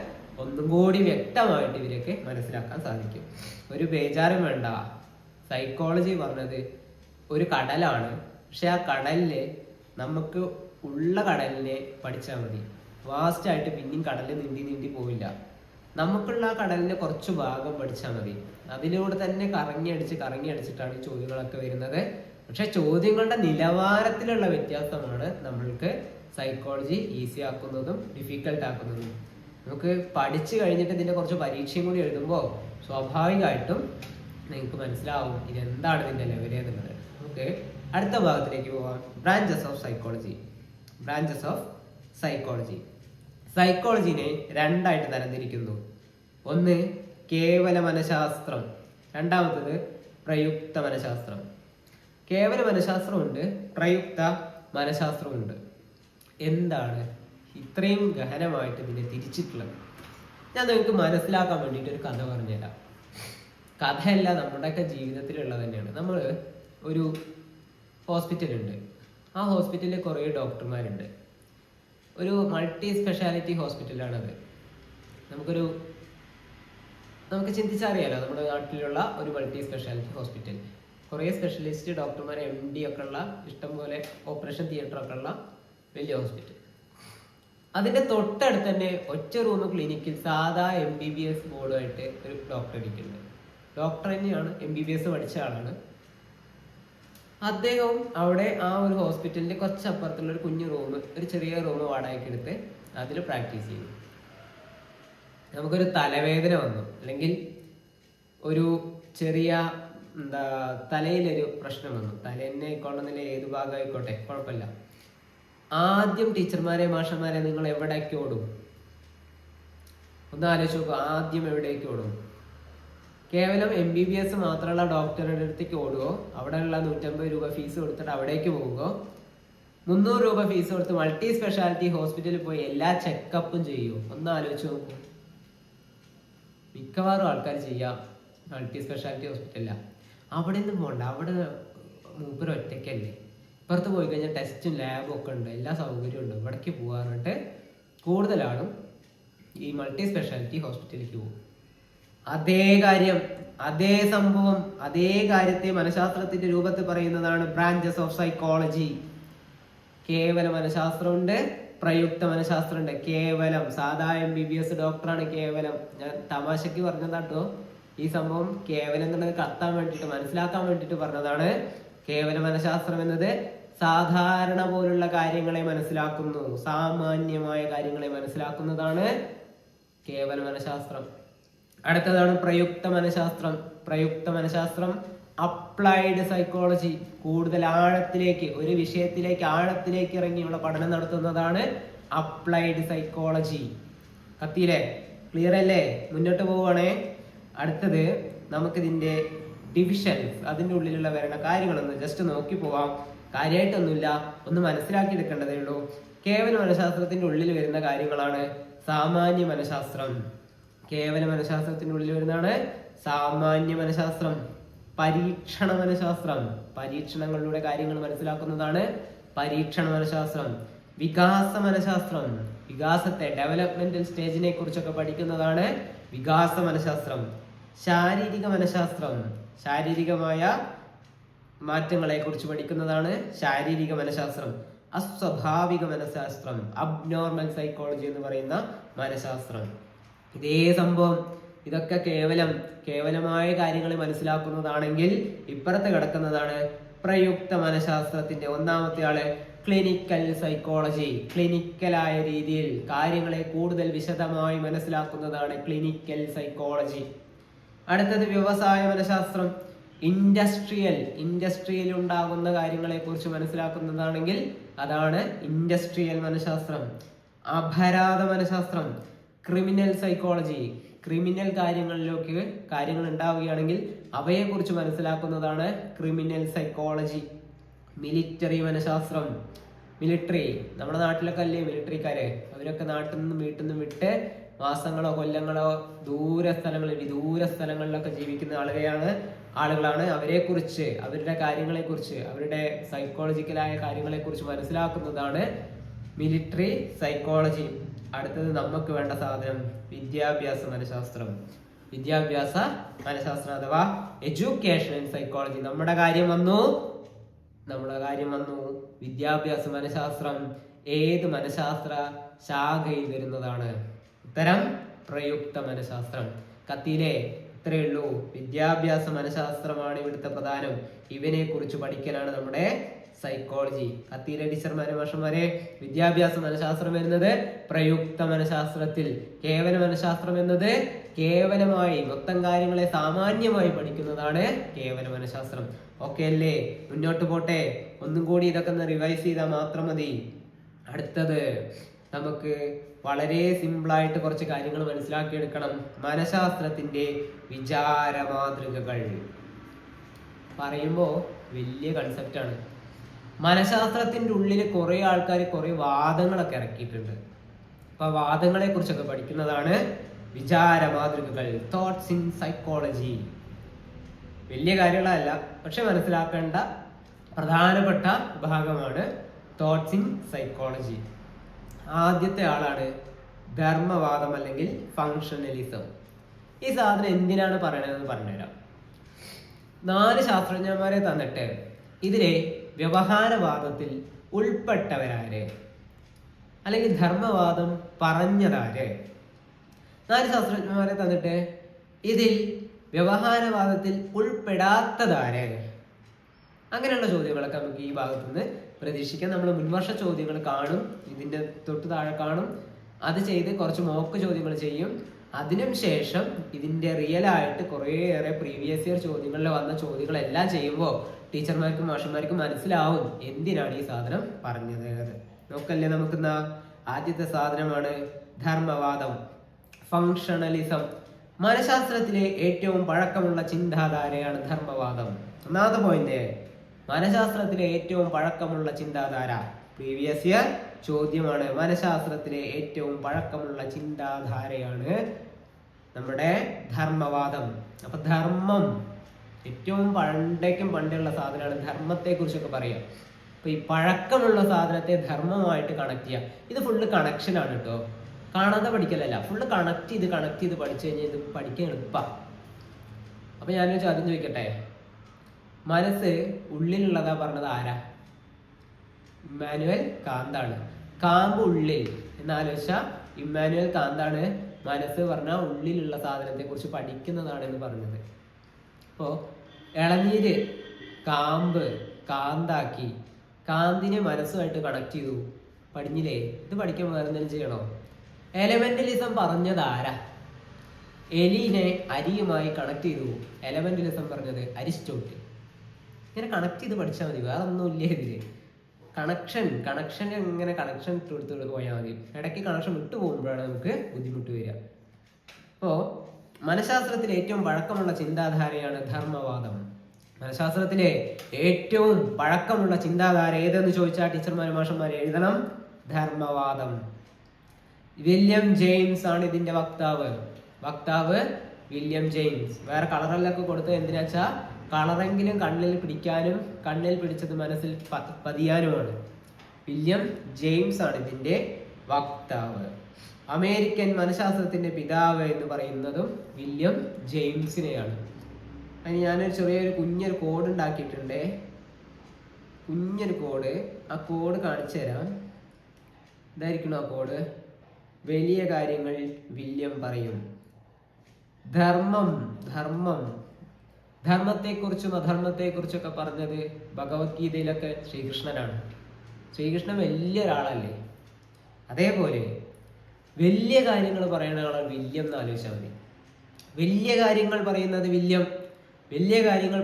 ഒന്നും കൂടി വ്യക്തമായിട്ട് ഇവരൊക്കെ മനസ്സിലാക്കാൻ സാധിക്കും. ഒരു ബേജാറും വേണ്ട. സൈക്കോളജി പറഞ്ഞത് ഒരു കടലാണ്, പക്ഷെ ആ കടലില് നമുക്ക് ഉള്ള കടലിനെ പഠിച്ചാൽ മതി. വാസ്റ്റ് ആയിട്ട് പിന്നെയും കടലിൽ നീന്തി പോവില്ല. നമുക്കുള്ള ആ കടലിന്റെ കുറച്ച് ഭാഗം പഠിച്ചാൽ മതി. അതിലൂടെ തന്നെ കറങ്ങി അടിച്ചിട്ടാണ് ഈ ചോദ്യങ്ങളൊക്കെ വരുന്നത്. പക്ഷെ ചോദ്യങ്ങളുടെ നിലവാരത്തിലുള്ള വ്യത്യാസമാണ് നമ്മൾക്ക് സൈക്കോളജി ഈസി ആക്കുന്നതും ഡിഫിക്കൽട്ട് ആക്കുന്നതും. നമുക്ക് പഠിച്ചു കഴിഞ്ഞിട്ട് ഇതിന്റെ കുറച്ച് പരീക്ഷയും കൂടി എഴുതുമ്പോൾ സ്വാഭാവികമായിട്ടും നിങ്ങൾക്ക് മനസ്സിലാവും ഇതെന്താണ് ഇതിന്റെ ലെവൽ എന്നുള്ളത്. നമുക്ക് അടുത്ത ഭാഗത്തിലേക്ക് പോവാം. Branches of psychology. സൈക്കോളജിനെ രണ്ടായിട്ട് തരംതിരിക്കുന്നു. ഒന്ന് കേവല മനഃശാസ്ത്രം, രണ്ടാമത്തത് പ്രയുക്ത മനഃശാസ്ത്രം. കേവല മനഃശാസ്ത്രമുണ്ട്, പ്രയുക്ത മനഃശാസ്ത്രമുണ്ട്. എന്താണ് ഇത്രയും ഗഹനമായിട്ട് ഇതിനെ തിരിച്ചിട്ടുള്ളത്? ഞാൻ നിങ്ങൾക്ക് മനസ്സിലാക്കാൻ വേണ്ടിയിട്ട് ഒരു കഥ പറഞ്ഞുതരാം. കഥയല്ല, നമ്മുടെയൊക്കെ ജീവിതത്തിലുള്ളത് തന്നെയാണ്. നമ്മൾ ഒരു ഹോസ്പിറ്റലുണ്ട്. ആ ഹോസ്പിറ്റലിൽ കുറേ ഡോക്ടർമാരുണ്ട്. ഒരു മൾട്ടി സ്പെഷ്യാലിറ്റി ഹോസ്പിറ്റലാണത്. നമുക്ക് ചിന്തിച്ചറിയാലോ, നമ്മുടെ നാട്ടിലുള്ള ഒരു മൾട്ടി സ്പെഷ്യാലിറ്റി ഹോസ്പിറ്റൽ. കുറേ സ്പെഷ്യലിസ്റ്റ് ഡോക്ടർമാർ MD ഒക്കെ ഉള്ള ഇഷ്ടംപോലെ ഓപ്പറേഷൻ തിയേറ്ററൊക്കെ ഉള്ള വലിയ ഹോസ്പിറ്റൽ. അതിന്റെ തൊട്ടടുത്ത് തന്നെ ഒറ്റ റൂം ക്ലിനിക്കിൽ സാധാ MBBS ബോർഡുമായിട്ട് ഒരു ഡോക്ടർ ഇരിക്കുന്നുണ്ട്. ഡോക്ടർ തന്നെയാണ്, MBBS പഠിച്ച ആളാണ്. അദ്ദേഹവും അവിടെ ആ ഒരു ഹോസ്പിറ്റലിന്റെ കുറച്ചപ്പുറത്തുള്ള ഒരു കുഞ്ഞു റൂം, ഒരു ചെറിയ റൂം വാടകയ്ക്ക് എടുത്ത് അതിൽ പ്രാക്ടീസ് ചെയ്തു. നമുക്കൊരു തലവേദന വന്നു, അല്ലെങ്കിൽ ഒരു ചെറിയ തലയിലൊരു പ്രശ്നം വന്നു, തലേന്നെ ആയിക്കോളുന്നില്ല, ഏത് ഭാഗം ആയിക്കോട്ടെ കുഴപ്പമില്ല. ആദ്യം ടീച്ചർമാരെ മാഷന്മാരെ നിങ്ങൾ എവിടേക്ക് ഓടും? ഒന്ന് ആലോചിച്ച് നോക്കുക. ആദ്യം എവിടേക്ക് ഓടും? കേവലം MBBS മാത്രമുള്ള ഡോക്ടറുടെ അടുത്തേക്ക് ഓടുകയോ, അവിടെയുള്ള 150 രൂപ ഫീസ് കൊടുത്തിട്ട് അവിടേക്ക് പോവുകയോ, 300 രൂപ ഫീസ് കൊടുത്ത് മൾട്ടി സ്പെഷ്യാലിറ്റി ഹോസ്പിറ്റലിൽ പോയി എല്ലാ ചെക്കപ്പും ചെയ്യുമോ? ഒന്ന് ആലോചിച്ച് നോക്കൂ. മിക്കവാറും ആൾക്കാർ ചെയ്യാം മൾട്ടി സ്പെഷ്യാലിറ്റി ഹോസ്പിറ്റലിലാണ്. അവിടെ നിന്ന് പോകണ്ട, അവിടെ മൂപ്പര് ഒറ്റയ്ക്കല്ലേ. ഇപ്പുറത്ത് പോയി കഴിഞ്ഞാൽ ടെസ്റ്റും ലാബും ഒക്കെ ഉണ്ട്, എല്ലാ സൗകര്യവും ഉണ്ട്. ഇവിടേക്ക് പോകാറുണ്ട് കൂടുതലാണ് ഈ മൾട്ടി സ്പെഷ്യാലിറ്റി ഹോസ്പിറ്റലിലേക്ക് പോകും. അതേ കാര്യം, അതേ സംഭവം, അതേ കാര്യത്തെ മനഃശാസ്ത്രത്തിന്റെ രൂപത്തിൽ പറയുന്നതാണ് ബ്രാഞ്ചസ് ഓഫ് സൈക്കോളജി. കേവല മനഃശാസ്ത്രമുണ്ട്, പ്രയുക്ത മനഃശാസ്ത്രമുണ്ട്. കേവലം സാധാ MBBS ഡോക്ടറാണ് കേവലം. ഞാൻ തമാശക്ക് പറഞ്ഞതാട്ടോ. ഈ സംഭവം കേവലം എന്നുള്ളത് കത്താൻ വേണ്ടിയിട്ട്, മനസ്സിലാക്കാൻ വേണ്ടിയിട്ട് പറഞ്ഞതാണ്. കേവല മനഃശാസ്ത്രം എന്നത് സാധാരണ പോലുള്ള കാര്യങ്ങളെ മനസ്സിലാക്കുന്നു, സാമാന്യമായ കാര്യങ്ങളെ മനസ്സിലാക്കുന്നതാണ് കേവല മനഃശാസ്ത്രം. അടുത്തതാണ് പ്രയുക്ത മനഃശാസ്ത്രം. പ്രയുക്ത മനഃശാസ്ത്രം അപ്ലൈഡ് സൈക്കോളജി. കൂടുതൽ ആഴത്തിലേക്ക്, ഒരു വിഷയത്തിലേക്ക് ആഴത്തിലേക്ക് ഇറങ്ങിയുള്ള പഠനം നടത്തുന്നതാണ് അപ്ലൈഡ് സൈക്കോളജി. കത്തിയില്ലേ? ക്ലിയർ അല്ലേ? മുന്നോട്ട് പോവുകയാണേ. അടുത്തത് നമുക്കിതിന്റെ ഡിവിഷൻസ്, അതിൻ്റെ ഉള്ളിലുള്ള വരുന്ന കാര്യങ്ങളൊന്ന് ജസ്റ്റ് നോക്കി പോവാം. കാര്യമായിട്ടൊന്നുമില്ല, ഒന്ന് മനസ്സിലാക്കി എടുക്കേണ്ടതേ ഉള്ളൂ. കേവല മനഃശാസ്ത്രത്തിന്റെ ഉള്ളിൽ വരുന്ന കാര്യങ്ങളാണ് സാമാന്യ മനഃശാസ്ത്രം. കേവല മനഃശാസ്ത്രത്തിന്റെ ഉള്ളിൽ വരുന്നതാണ് സാമാന്യ മനഃശാസ്ത്രം. പരീക്ഷണ മനഃശാസ്ത്രം, പരീക്ഷണങ്ങളിലൂടെ കാര്യങ്ങൾ മനസ്സിലാക്കുന്നതാണ് പരീക്ഷണ മനഃശാസ്ത്രം. വികാസ മനഃശാസ്ത്രം, വികാസത്തെ, ഡെവലപ്മെന്റൽ സ്റ്റേജിനെ കുറിച്ചൊക്കെ പഠിക്കുന്നതാണ് വികാസ മനഃശാസ്ത്രം. ശാരീരിക മനഃശാസ്ത്രം, ശാരീരികമായ മാറ്റങ്ങളെ കുറിച്ച് പഠിക്കുന്നതാണ് ശാരീരിക മനഃശാസ്ത്രം. അസ്വാഭാവിക മനഃശാസ്ത്രം, അബ്നോർമൽ സൈക്കോളജി എന്ന് പറയുന്ന മനഃശാസ്ത്രം. ഇതേ സംഭവം. ഇതൊക്കെ കേവലമായ കാര്യങ്ങൾ മനസ്സിലാക്കുന്നതാണെങ്കിൽ ഇപ്പുറത്ത് കിടക്കുന്നതാണ് പ്രയുക്ത മനഃശാസ്ത്രത്തിന്റെ ഒന്നാമത്തെ ആള് ക്ലിനിക്കൽ സൈക്കോളജി. ക്ലിനിക്കലായ രീതിയിൽ കാര്യങ്ങളെ കൂടുതൽ വിശദമായി മനസ്സിലാക്കുന്നതാണ് ക്ലിനിക്കൽ സൈക്കോളജി. അടുത്തത് വ്യവസായ മനഃശാസ്ത്രം. ഇൻഡസ്ട്രിയൽ ഉണ്ടാകുന്ന കാര്യങ്ങളെ കുറിച്ച് മനസ്സിലാക്കുന്നതാണെങ്കിൽ അതാണ് ഇൻഡസ്ട്രിയൽ മനഃശാസ്ത്രം. അപരാധ മനഃശാസ്ത്രം, ക്രിമിനൽ സൈക്കോളജി. ക്രിമിനൽ കാര്യങ്ങളിലേക്ക് കാര്യങ്ങൾ ഉണ്ടാവുകയാണെങ്കിൽ അവയെ കുറിച്ച് മനസ്സിലാക്കുന്നതാണ് ക്രിമിനൽ സൈക്കോളജി. മിലിറ്ററി മനഃശാസ്ത്രം. മിലിറ്ററി, നമ്മുടെ നാട്ടിലൊക്കെ അല്ലേ മിലിറ്ററിക്കാര്, അവരൊക്കെ നാട്ടിൽ നിന്നും വീട്ടിൽ നിന്നും വിട്ട് മാസങ്ങളോ കൊല്ലങ്ങളോ ദൂര സ്ഥലങ്ങളിലൊക്കെ ജീവിക്കുന്ന ആളുകളാണ്. അവരെ കുറിച്ച്, അവരുടെ കാര്യങ്ങളെ കുറിച്ച്, അവരുടെ സൈക്കോളജിക്കലായ കാര്യങ്ങളെ കുറിച്ച് മനസ്സിലാക്കുന്നതാണ് മിലിറ്ററി സൈക്കോളജി. അടുത്തത് നമുക്ക് വേണ്ട സാധനം വിദ്യാഭ്യാസ മനഃശാസ്ത്രം. വിദ്യാഭ്യാസ മനഃശാസ്ത്രം അഥവാ എഡ്യൂക്കേഷൻ ആൻഡ് സൈക്കോളജി. നമ്മുടെ കാര്യം വന്നു. വിദ്യാഭ്യാസ മനഃശാസ്ത്രം ഏത് മനഃശാസ്ത്ര ശാഖയിൽ വരുന്നതാണ്? ഉത്തരം പ്രയുക്ത മനഃശാസ്ത്രം. കത്തിയിലെ ഇത്രയേ ഉള്ളൂ. വിദ്യാഭ്യാസ മനഃശാസ്ത്രമാണ് ഇവിടുത്തെ പ്രധാനം. ഇവനെ കുറിച്ച് പഠിക്കലാണ് നമ്മുടെ സൈക്കോളജി. കത്തിയിലെ ടീച്ചർമാരെ മാഷന്മാരെ, വിദ്യാഭ്യാസ മനഃശാസ്ത്രം വരുന്നത് പ്രയുക്ത മനഃശാസ്ത്രത്തിൽ. കേവല മനഃശാസ്ത്രം എന്നത് കേവലമായി മൊത്തം കാര്യങ്ങളെ സാമാന്യമായി പഠിക്കുന്നതാണ് കേവല മനഃശാസ്ത്രം. ഓക്കെ അല്ലേ? മുന്നോട്ട് പോട്ടെ. ഒന്നും കൂടി ഇതൊക്കെ ഒന്ന് റിവൈസ് ചെയ്താൽ മാത്രം മതി. അടുത്തത് നമുക്ക് വളരെ സിമ്പിളായിട്ട് കുറച്ച് കാര്യങ്ങൾ മനസ്സിലാക്കിയെടുക്കണം. മനഃശാസ്ത്രത്തിന്റെ വിചാര മാതൃകകൾ പറയുമ്പോൾ വലിയ കൺസെപ്റ്റാണ്. മനഃശാസ്ത്രത്തിന്റെ ഉള്ളിൽ കുറെ ആൾക്കാർ കുറെ വാദങ്ങളൊക്കെ ഇറക്കിയിട്ടുണ്ട്. അപ്പൊ വാദങ്ങളെ കുറിച്ചൊക്കെ പഠിക്കുന്നതാണ് വിചാര മാതൃകകൾ, തോട്ട്സ് ഇൻ സൈക്കോളജി. വലിയ കാര്യങ്ങളല്ല, പക്ഷെ മനസ്സിലാക്കേണ്ട പ്രധാനപ്പെട്ട ഭാഗമാണ് തോട്ട്സ് ഇൻ സൈക്കോളജി. ആദ്യത്തെ ആളാണ് ധർമ്മവാദം അല്ലെങ്കിൽ ഫങ്ഷണലിസം. ഈ സാധനം എന്തിനാണ് പറയണതെന്ന് പറഞ്ഞുതരാം. 4 ശാസ്ത്രജ്ഞന്മാരെ തന്നിട്ട് ഇതിലെ വ്യവഹാരവാദത്തിൽ ഉൾപ്പെട്ടവരാര്, അല്ലെങ്കിൽ ധർമ്മവാദം പറഞ്ഞതാര്? 4 ശാസ്ത്രജ്ഞന്മാരെ തന്നിട്ട് ഇതിൽ വ്യവഹാരവാദത്തിൽ ഉൾപ്പെടാത്തതാര്? അങ്ങനെയുള്ള ചോദ്യങ്ങളൊക്കെ നമുക്ക് ഈ ഭാഗത്തു നിന്ന് പ്രതീക്ഷിക്കാം. നമ്മൾ മുൻവർഷ ചോദ്യങ്ങൾ കാണും, ഇതിന്റെ തൊട്ട് താഴെ കാണും. അത് ചെയ്ത് കുറച്ച് മോക്ക് ചോദ്യങ്ങൾ ചെയ്യും. അതിനും ശേഷം ഇതിന്റെ റിയൽ ആയിട്ട് കുറേയേറെ പ്രീവിയസ് ഇയർ ചോദ്യങ്ങളിൽ വന്ന ചോദ്യങ്ങളെല്ലാം ചെയ്യുമ്പോൾ ടീച്ചർമാർക്കും മാഷന്മാർക്കും മനസ്സിലാവും എന്തിനാണ് ഈ സാധനം പറഞ്ഞത്. നോക്കല്ലേ, നമുക്കെന്നാ ആദ്യത്തെ സാധനമാണ് ധർമ്മവാദം, ഫങ്ഷണലിസം. മനഃശാസ്ത്രത്തിലെ ഏറ്റവും പഴക്കമുള്ള ചിന്താധാരയാണ് ധർമ്മവാദം. ഒന്നാമത്തെ പോയിന്റ്, മനഃശാസ്ത്രത്തിലെ ഏറ്റവും പഴക്കമുള്ള ചിന്താധാര. പ്രീവിയസ് ഇയർ ചോദ്യമാണ്. മനഃശാസ്ത്രത്തിലെ ഏറ്റവും പഴക്കമുള്ള ചിന്താധാരയാണ് നമ്മുടെ ധർമ്മവാദം. അപ്പൊ ധർമ്മം ഏറ്റവും പണ്ടുള്ള സാധനമാണ്. ധർമ്മത്തെ കുറിച്ചൊക്കെ പറയാം. അപ്പൊ ഈ പഴക്കമുള്ള സാധനത്തെ ധർമ്മമായിട്ട് കണക്ട് ചെയ്യാം. ഇത് ഫുള്ള് കണക്ഷനാണ് കേട്ടോ, കാണാതെ പഠിക്കലല്ല, ഫുള്ള് കണക്ട് ചെയ്ത് പഠിച്ചു കഴിഞ്ഞാൽ ഇത് പഠിക്കാൻ എളുപ്പമാണ്. അപ്പൊ ഞാനൊരു ചോദ്യം ചോദിക്കട്ടെ, മനസ്സ് ഉള്ളിലുള്ളതാ പറഞ്ഞത് ആരാ? ഇമ്മാനുവൽ കാന്താണ്. കാമ്പ് ഉള്ളിൽ എന്നാലോചിച്ച ഇമ്മാനുവൽ കാന്താണ് മനസ്സ് പറഞ്ഞ ഉള്ളിലുള്ള സാധനത്തെ കുറിച്ച് പഠിക്കുന്നതാണ് എന്ന് പറഞ്ഞത്. അപ്പോ ഇളനീര് കാമ്പ് കാന്താക്കി, കാന്തിനെ മനസ്സുമായിട്ട് കണക്ട് ചെയ്തു, പഠിഞ്ഞില്ലേ? ഇത് പഠിക്കാൻ വേറെ എന്തെങ്കിലും ചെയ്യണോ? എലമെന്റലിസം പറഞ്ഞത് ആരാ? എലിനെ അരിയുമായി കണക്ട് ചെയ്തു. എലമെന്റലിസം പറഞ്ഞത് അരിസ്റ്റോട്ടിൽ. ഇങ്ങനെ കണക്ട് ചെയ്ത് പഠിച്ചാൽ മതി, വേറെ ഒന്നുമില്ല ഇതില്. കണക്ഷൻ ഇങ്ങനെ കണക്ഷൻ എടുത്ത് പോയാൽ മതി. ഇടയ്ക്ക് കണക്ഷൻ വിട്ടു പോകുമ്പോഴാണ് നമുക്ക് ബുദ്ധിമുട്ട് വരിക. അപ്പോ മനഃശാസ്ത്രത്തിലെ ഏറ്റവും പഴക്കമുള്ള ചിന്താധാരയാണ് ധർമ്മവാദം. മനഃശാസ്ത്രത്തിലെ ഏറ്റവും പഴക്കമുള്ള ചിന്താധാര ഏതെന്ന് ചോദിച്ചാൽ ടീച്ചർമാരും മാഷന്മാരും എഴുതണം, ധർമ്മവാദം. വില്യം ജെയിംസ് ആണ് ഇതിന്റെ വക്താവ് വില്യം ജെയിംസ്. വേറെ കളറെല്ലൊക്കെ കൊടുത്തത് എന്തിനാച്ചാ കളറെങ്കിലും കണ്ണിൽ പിടിക്കാനും കണ്ണിൽ പിടിച്ചത് മനസ്സിൽ പതിയാനുമാണ്. വില്യം ജെയിംസ് ആണ് ഇതിന്റെ വക്താവ്. അമേരിക്കൻ മനഃശാസ്ത്രത്തിന്റെ പിതാവ് എന്ന് പറയുന്നതും വില്യം ജെയിംസിനെയാണ്. അതിന് ഞാനൊരു ചെറിയൊരു കുഞ്ഞൊരു കോഡ് ഉണ്ടാക്കിയിട്ടുണ്ട്. കുഞ്ഞൊരു കോഡ്, ആ കോഡ് കാണിച്ചു തരാം. ഇതായിരിക്കണം ആ കോഡ്. വലിയ കാര്യങ്ങൾ വില്യം പറയും. ധർമ്മത്തെക്കുറിച്ചും അധർമ്മത്തെക്കുറിച്ചൊക്കെ പറഞ്ഞത് ഭഗവത്ഗീതയിലൊക്കെ ശ്രീകൃഷ്ണനാണ്. ശ്രീകൃഷ്ണൻ വലിയ ഒരാളല്ലേ, അതേപോലെ വലിയ കാര്യങ്ങൾ പറയുന്ന ആളാണ് വില്യം എന്ന് ആലോചിച്ചാൽ മതി. വലിയ കാര്യങ്ങൾ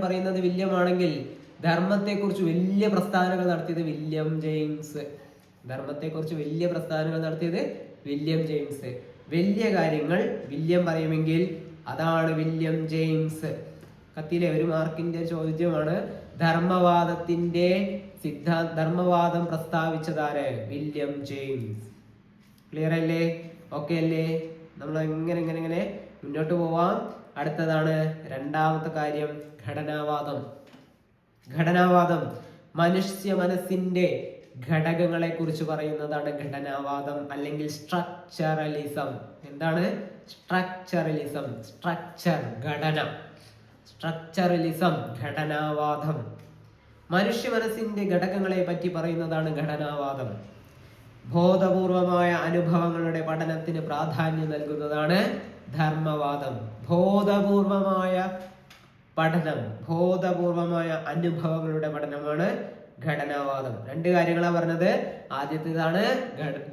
പറയുന്നത് വില്യമാണെങ്കിൽ ധർമ്മത്തെക്കുറിച്ച് വലിയ പ്രസ്താവനകൾ നടത്തിയത് വില്യം ജെയിംസ്. വലിയ കാര്യങ്ങൾ വില്യം പറയുമെങ്കിൽ അതാണ് വില്യം ജെയിംസ്. കത്തിലെ ഒരു മാർക്കിന്റെ ചോദ്യമാണ്. ധർമ്മവാദം പ്രസ്താവിച്ചതാര്? William James. ക്ലിയർ അല്ലേ? ഓക്കെ അല്ലേ? നമ്മൾ എങ്ങനെ മുന്നോട്ട് പോവാം. അടുത്തതാണ് രണ്ടാമത്തെ കാര്യം, ഘടനാവാദം. മനുഷ്യ മനസ്സിന്റെ ഘടകങ്ങളെ കുറിച്ച് പറയുന്നതാണ് ഘടനാവാദം അല്ലെങ്കിൽ സ്ട്രക്ചറലിസം. എന്താണ് സ്ട്രക്ചറലിസം? സ്ട്രക്ചറലിസം ഘടനാവാദം. മനുഷ്യ മനസ്സിന്റെ ഘടകങ്ങളെ പറ്റി പറയുന്നതാണ് ഘടനാവാദം. ബോധപൂർവമായ അനുഭവങ്ങളുടെ പഠനത്തിന് പ്രാധാന്യം നൽകുന്നതാണ് ധർമ്മവാദം. ബോധപൂർവമായ അനുഭവങ്ങളുടെ പഠനമാണ് ഘടനാവാദം. 2 കാര്യങ്ങളാണ് പറഞ്ഞത്. ആദ്യത്തേതാണ്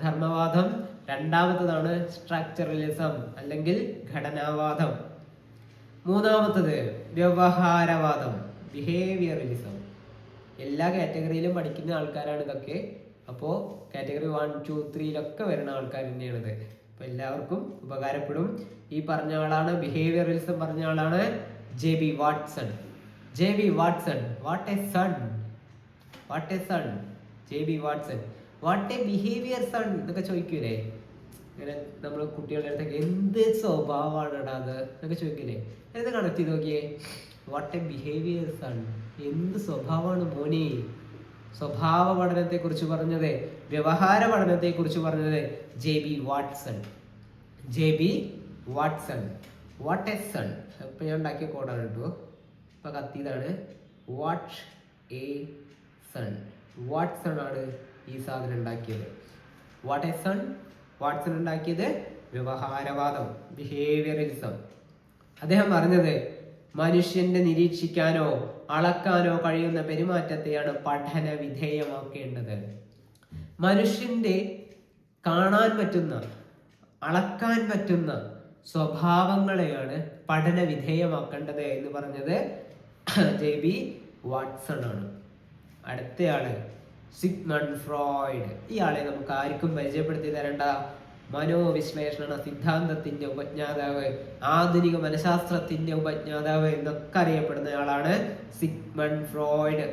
ധർമ്മവാദം, രണ്ടാമത്തേതാണ് സ്ട്രക്ചറലിസം അല്ലെങ്കിൽ ഘടനാവാദം. മൂന്നാമത്തത് വ്യവഹാരവാദം, ബിഹേവിയറലിസം. എല്ലാ കാറ്റഗറിയിലും പഠിക്കുന്ന ആൾക്കാരാണ് ഇതൊക്കെ. അപ്പോൾ കാറ്റഗറി 1, 2, 3 വരുന്ന ആൾക്കാർ തന്നെയാണിത്. അപ്പൊ എല്ലാവർക്കും ഉപകാരപ്പെടും. ഈ പറഞ്ഞ ആളാണ്, ബിഹേവിയറലിസം പറഞ്ഞ ആളാണ് J B. Watson. What a son. J B. Watson. What a behaviour son എന്നൊക്കെ ചോദിക്കൂലേ? ഇങ്ങനെ നമ്മൾ കുട്ടികളുടെ അടുത്തൊക്കെ എന്ത് സ്വഭാവമാണ് അത് എന്നൊക്കെ ചോദിക്കില്ലേ? ഇത് കണക്ട് ചെയ്ത് നോക്കിയേ. വാട്ട് എ ബിഹേവിയർ സൺ, എന്ത് സ്വഭാവമാണ് മോനെ. സ്വഭാവ പഠനത്തെ കുറിച്ച് പറഞ്ഞത്, വ്യവഹാര പഠനത്തെ കുറിച്ച് പറഞ്ഞത് J B. Watson. What a son. അപ്പൊ ഞാൻ ഉണ്ടാക്കിയ കോഡാണ് കേട്ടോ. ഇപ്പൊ കത്തിയതാണ്. What a son. വാട്സൺ ആണ് ഈ സാധനം ഉണ്ടാക്കിയത്. What a son. വാട്സൺ ഉണ്ടാക്കിയത് വ്യവഹാരവാദം, ബിഹേവിയറിസം. അദ്ദേഹം പറഞ്ഞത് മനുഷ്യന്റെ നിരീക്ഷിക്കാനോ അളക്കാനോ കഴിയുന്ന പെരുമാറ്റത്തെയാണ് പഠന വിധേയമാക്കേണ്ടത്. മനുഷ്യന്റെ കാണാൻ പറ്റുന്ന, അളക്കാൻ പറ്റുന്ന സ്വഭാവങ്ങളെയാണ് പഠന വിധേയമാക്കേണ്ടത് എന്ന് പറഞ്ഞത് JB വാട്സൺ ആണ്. അടുത്തയാള് സിഗ്മണ്ട് ഫ്രോയിഡ്. ഇയാളെ നമുക്ക് ആർക്കും പരിചയപ്പെടുത്തി തരേണ്ട. മനോവിശ്ലേഷണ സിദ്ധാന്തത്തിന്റെ ഉപജ്ഞാതാവ്, ആധുനിക മനഃശാസ്ത്രത്തിന്റെ ഉപജ്ഞാതാവ് എന്നൊക്കെ അറിയപ്പെടുന്ന ആളാണ് സിഗ്മണ്ട് ഫ്രോയിഡ്.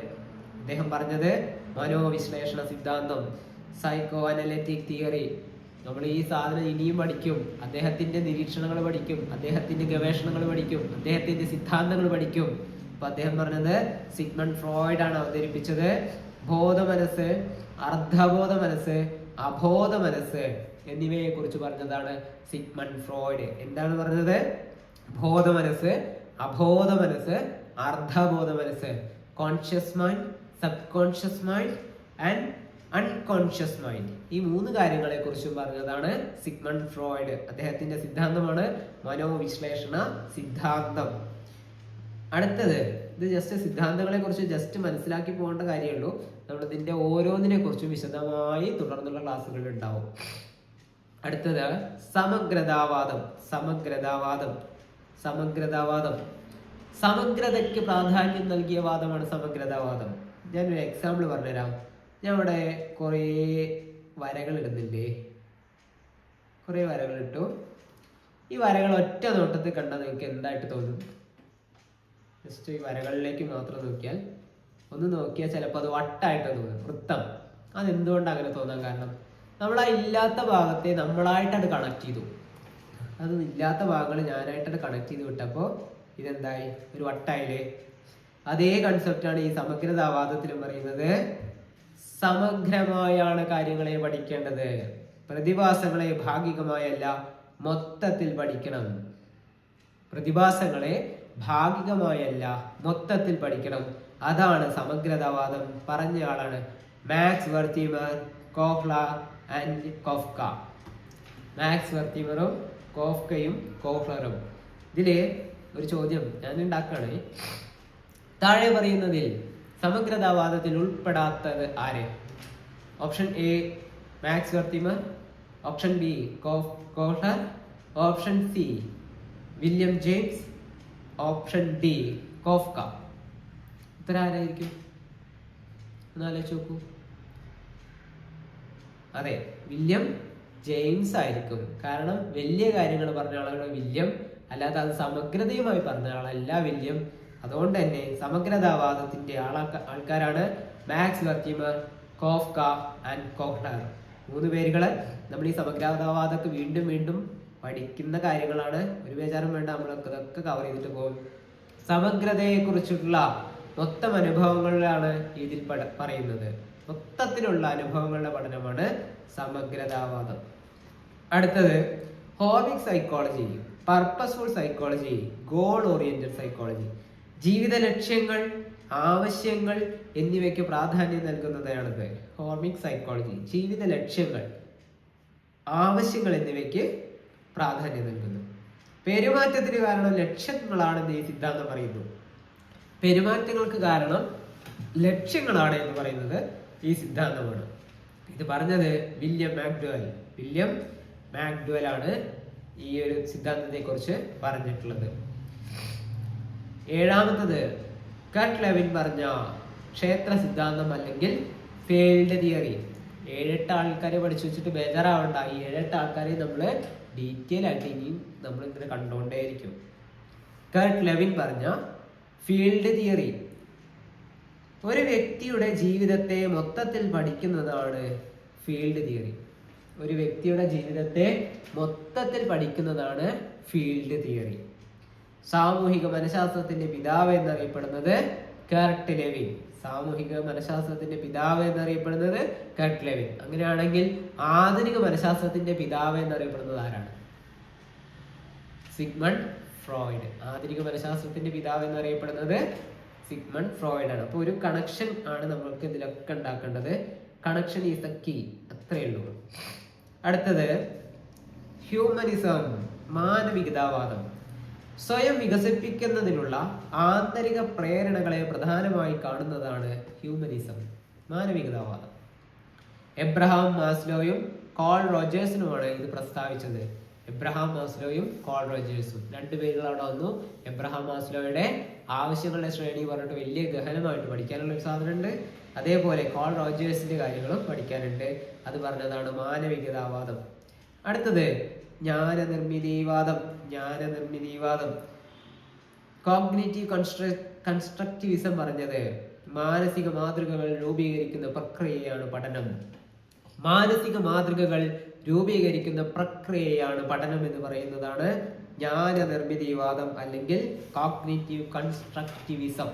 അദ്ദേഹം പറഞ്ഞത് മനോവിശ്ലേഷണ സിദ്ധാന്തം, സൈക്കോ അനലിറ്റിക് തിയറി. നമ്മൾ ഈ സാധനം ഇനിയും പഠിക്കും. അദ്ദേഹത്തിന്റെ നിരീക്ഷണങ്ങൾ പഠിക്കും, അദ്ദേഹത്തിന്റെ ഗവേഷണങ്ങൾ പഠിക്കും, അദ്ദേഹത്തിന്റെ സിദ്ധാന്തങ്ങൾ പഠിക്കും. അപ്പൊ അദ്ദേഹം പറഞ്ഞത് സിഗ്മണ്ട് ഫ്രോയിഡ് ആണ് അവതരിപ്പിച്ചത്. ബോധ മനസ്സ്, അർദ്ധബോധ മനസ്സ്, അബോധ മനസ്സ് എന്നിവയെ കുറിച്ച് പറഞ്ഞതാണ് സിഗ്മണ്ട് ഫ്രോയിഡ്. എന്താണ് പറഞ്ഞത്? ബോധ മനസ്സ്, അബോധ മനസ്സ്, അർദ്ധബോധ മനസ്സ്, conscious mind, sub conscious mind and unconscious mind. ഈ 3 കാര്യങ്ങളെ കുറിച്ചും പറഞ്ഞതാണ് സിഗ്മണ്ട് ഫ്രോയിഡ്. അദ്ദേഹത്തിന്റെ സിദ്ധാന്തമാണ് മനോവിശ്ലേഷണ സിദ്ധാന്തം. അടുത്തത്, ഇത് ജസ്റ്റ് സിദ്ധാന്തങ്ങളെ കുറിച്ച് ജസ്റ്റ് മനസ്സിലാക്കി പോകേണ്ട കാര്യമുള്ളൂ. നമ്മൾ ഇതിന്റെ ഓരോന്നിനെ കുറിച്ചും വിശദമായി തുടർന്നുള്ള ക്ലാസ്സുകളിൽ ഉണ്ടാവും. അടുത്തത് സമഗ്രതാവാദം. സമഗ്രതാവാദം, സമഗ്രതാവാദം, സമഗ്രതയ്ക്ക് പ്രാധാന്യം നൽകിയ വാദമാണ് സമഗ്രതാവാദം. ഞാനൊരു എക്സാമ്പിൾ പറഞ്ഞുതരാം. ഞാൻ ഇവിടെ കുറേ വരകൾ ഇടുന്നില്ലേ, കുറേ വരകൾ ഇട്ടു. ഈ വരകൾ ഒറ്റ നോട്ടത്തിൽ കണ്ടാൽ നിങ്ങൾക്ക് എന്തായിട്ട് തോന്നും? ജസ്റ്റ് ഈ വരകളിലേക്ക് മാത്രം നോക്കിയാൽ, ഒന്ന് നോക്കിയാൽ ചിലപ്പോൾ അത് വട്ടായിട്ട് തോന്നും, വൃത്തം. അതെന്തുകൊണ്ട് അങ്ങനെ തോന്നാൻ കാരണം, നമ്മൾ ആ ഇല്ലാത്ത ഭാഗത്തെ നമ്മളായിട്ടത് കണക്ട് ചെയ്തു. അത് ഇല്ലാത്ത ഭാഗങ്ങൾ ഞാനായിട്ടത് കണക്ട് ചെയ്ത് വിട്ടപ്പോൾ ഇതെന്തായി? ഒരു വട്ടായില്ലേ? അതേ കൺസെപ്റ്റാണ് ഈ സമഗ്രതാവാദത്തിലും പറയുന്നത്. സമഗ്രമായാണ് കാര്യങ്ങളെ പഠിക്കേണ്ടത്. പ്രതിഭാസങ്ങളെ ഭാഗികമായല്ല, മൊത്തത്തിൽ പഠിക്കണം. പ്രതിഭാസങ്ങളെ ഭാഗികമായല്ല, മൊത്തത്തിൽ പഠിക്കണം. അതാണ് സമഗ്രതാവാദം. പറഞ്ഞ ആളാണ് മാക്സ് വെർത്തിമർ, കോഹ്ല ആൻഡ് കോഫ്ക. മാക്സ് വെർത്തിമറും കോഫ്കയും കോഹ്ലറും. ഇതില് ഒരു ചോദ്യം ഞാൻ ഉണ്ടാക്കുകയാണ്. താഴെ പറയുന്നതിൽ സമഗ്രതാവാദത്തിൽ ഉൾപ്പെടാത്തത് ആര്? Option A Max Wertheimer, option B Kohler, option C William James, option D Koffka. ഉത്തരം ആരായിരിക്കും? ഒന്നാലോചിച്ച് നോക്കൂ. അതെ, വില്യം ജെയിംസ് ആയിരിക്കും. കാരണം വലിയ കാര്യങ്ങൾ പറഞ്ഞ ആളാണ് വില്യം, അല്ലാതെ അത് സമഗ്രതയുമായി പറഞ്ഞ ആളല്ല വില്യം. അതുകൊണ്ട് തന്നെ സമഗ്രതാവാദത്തിന്റെ ആൾക്കാരാണ് മാക്സ് വെർത്തിമർ, കോഫ്ക ആൻഡ് കോഹ്ലർ. 3 പേരുകളെ നമ്മൾ ഈ സമഗ്രതാവാദമൊക്കെ വീണ്ടും വീണ്ടും പഠിക്കുന്ന കാര്യങ്ങളാണ്. ഒരു ബേജാറും വേണ്ട, നമ്മളൊക്കെ ഇതൊക്കെ കവർ ചെയ്തിട്ട് പോകും. സമഗ്രതയെ കുറിച്ചുള്ള മൊത്തം അനുഭവങ്ങളിലാണ് ഇതിൽ പറയുന്നത്. മൊത്തത്തിലുള്ള അനുഭവങ്ങളുടെ പഠനമാണ് സമഗ്രതാവാദം. അടുത്തത് hormic psychology, purposeful psychology, goal oriented psychology. ജീവിത ലക്ഷ്യങ്ങൾ, ആവശ്യങ്ങൾ എന്നിവയ്ക്ക് പ്രാധാന്യം നൽകുന്നതാണിത്. ഹോമിക് സൈക്കോളജി ജീവിത ലക്ഷ്യങ്ങൾ, ആവശ്യങ്ങൾ എന്നിവയ്ക്ക് പ്രാധാന്യം നൽകുന്നു. പെരുമാറ്റത്തിന് കാരണം ലക്ഷ്യങ്ങളാണെന്ന് ഈ സിദ്ധാന്തം പറയുന്നു. പെരുമാറ്റങ്ങൾക്ക് കാരണം ലക്ഷ്യങ്ങളാണ് എന്ന് പറയുന്നത് ഈ സിദ്ധാന്തമാണ്. ഇത് പറഞ്ഞത് വില്യം മാക്ഡ്വെൽ. വില്യം മാക്ഡ്വെൽ ആണ് ഈ ഒരു സിദ്ധാന്തത്തെ കുറിച്ച് പറഞ്ഞിട്ടുള്ളത്. 7ാമത്തത് കർട്ട് ലെവിൻ പറഞ്ഞ ക്ഷേത്ര സിദ്ധാന്തം അല്ലെങ്കിൽ ഫീൽഡ് തിയറി. 7-8 ആൾക്കാരെ പഠിച്ചു വെച്ചിട്ട് ബേജാറാവണ്ട. ഈ 7-8 ആൾക്കാരെ നമ്മൾ ഡീറ്റെയിൽ ആയിട്ട് ഇനിയും നമ്മൾ ഇങ്ങനെ കണ്ടുകൊണ്ടേയിരിക്കും. കർട്ട് ലെവിൻ പറഞ്ഞ ഫീൽഡ് തിയറി ഒരു വ്യക്തിയുടെ ജീവിതത്തെ മൊത്തത്തിൽ പഠിക്കുന്നതാണ് ഫീൽഡ് തിയറി. ഒരു വ്യക്തിയുടെ ജീവിതത്തെ മൊത്തത്തിൽ പഠിക്കുന്നതാണ് ഫീൽഡ് തിയറി. സാമൂഹിക മനഃശാസ്ത്രത്തിന്റെ പിതാവ് എന്നറിയപ്പെടുന്നത് കർട്ട് ലെവിൻ. സാമൂഹിക മനഃശാസ്ത്രത്തിന്റെ പിതാവ് എന്നറിയപ്പെടുന്നത് കർട്ട് ലെവിൻ. അങ്ങനെയാണെങ്കിൽ ആധുനിക മനഃശാസ്ത്രത്തിന്റെ പിതാവ് എന്നറിയപ്പെടുന്നത് ആരാണ്? Sigmund Freud. ആധുനിക മനഃശാസ്ത്രത്തിന്റെ പിതാവ് എന്നറിയപ്പെടുന്നത് സിഗ്മണ്ട് ഫ്രോയിഡ് ആണ്. അപ്പോൾ ഒരു കണക്ഷൻ ആണ് നമ്മൾക്ക് ഇതിലൊക്കെ ഉണ്ടാക്കേണ്ടത്. കണക്ഷൻ ഈസ് ദ കീ, അത്രയേ ഉള്ളൂ. അടുത്തത് ഹ്യൂമനിസം, മാനവികതാവാദം. സ്വയം വികസിപ്പിക്കുന്നതിനുള്ള ആന്തരിക പ്രേരണകളെ പ്രധാനമായി കാണുന്നതാണ് ഹ്യൂമനിസം, മാനവികതാവാദം. എബ്രഹാം മാസ്ലോയും കോൾ റോജേഴ്സിനുമാണ് ഇത് പ്രസ്താവിച്ചത്. എബ്രഹാം മാസ്ലോയും കോൾ റോജേഴ്സും രണ്ടുപേരും അവിടെ വന്നു. എബ്രഹാം മാസ്ലോയുടെ ആവശ്യങ്ങളുടെ ശ്രേണി പറഞ്ഞിട്ട് വലിയ ഗഹനമായിട്ട് പഠിക്കാനുള്ള ഒരു സാധനമുണ്ട്. അതേപോലെ കോൾ റോജേഴ്സിന്റെ കാര്യങ്ങളും പഠിക്കാനുണ്ട്. അത് പറഞ്ഞതാണ് മാനവികതാവാദം. അടുത്തത് ജ്ഞാനനിർമ്മിതിവാദം. കോഗ്നിറ്റീവ് കൺസ്ട്രക്റ്റിവിസം പറഞ്ഞത് മാനസിക മാതൃകകൾ രൂപീകരിക്കുന്ന പ്രക്രിയയാണ് പഠനം. മാനസിക മാതൃകകൾ രൂപീകരിക്കുന്ന പ്രക്രിയയാണ് പഠനം എന്ന് പറയുന്നതാണ് ജ്ഞാനനിർമ്മിതിവാദം അല്ലെങ്കിൽ കോഗ്നിറ്റീവ് കൺസ്ട്രക്റ്റിവിസം.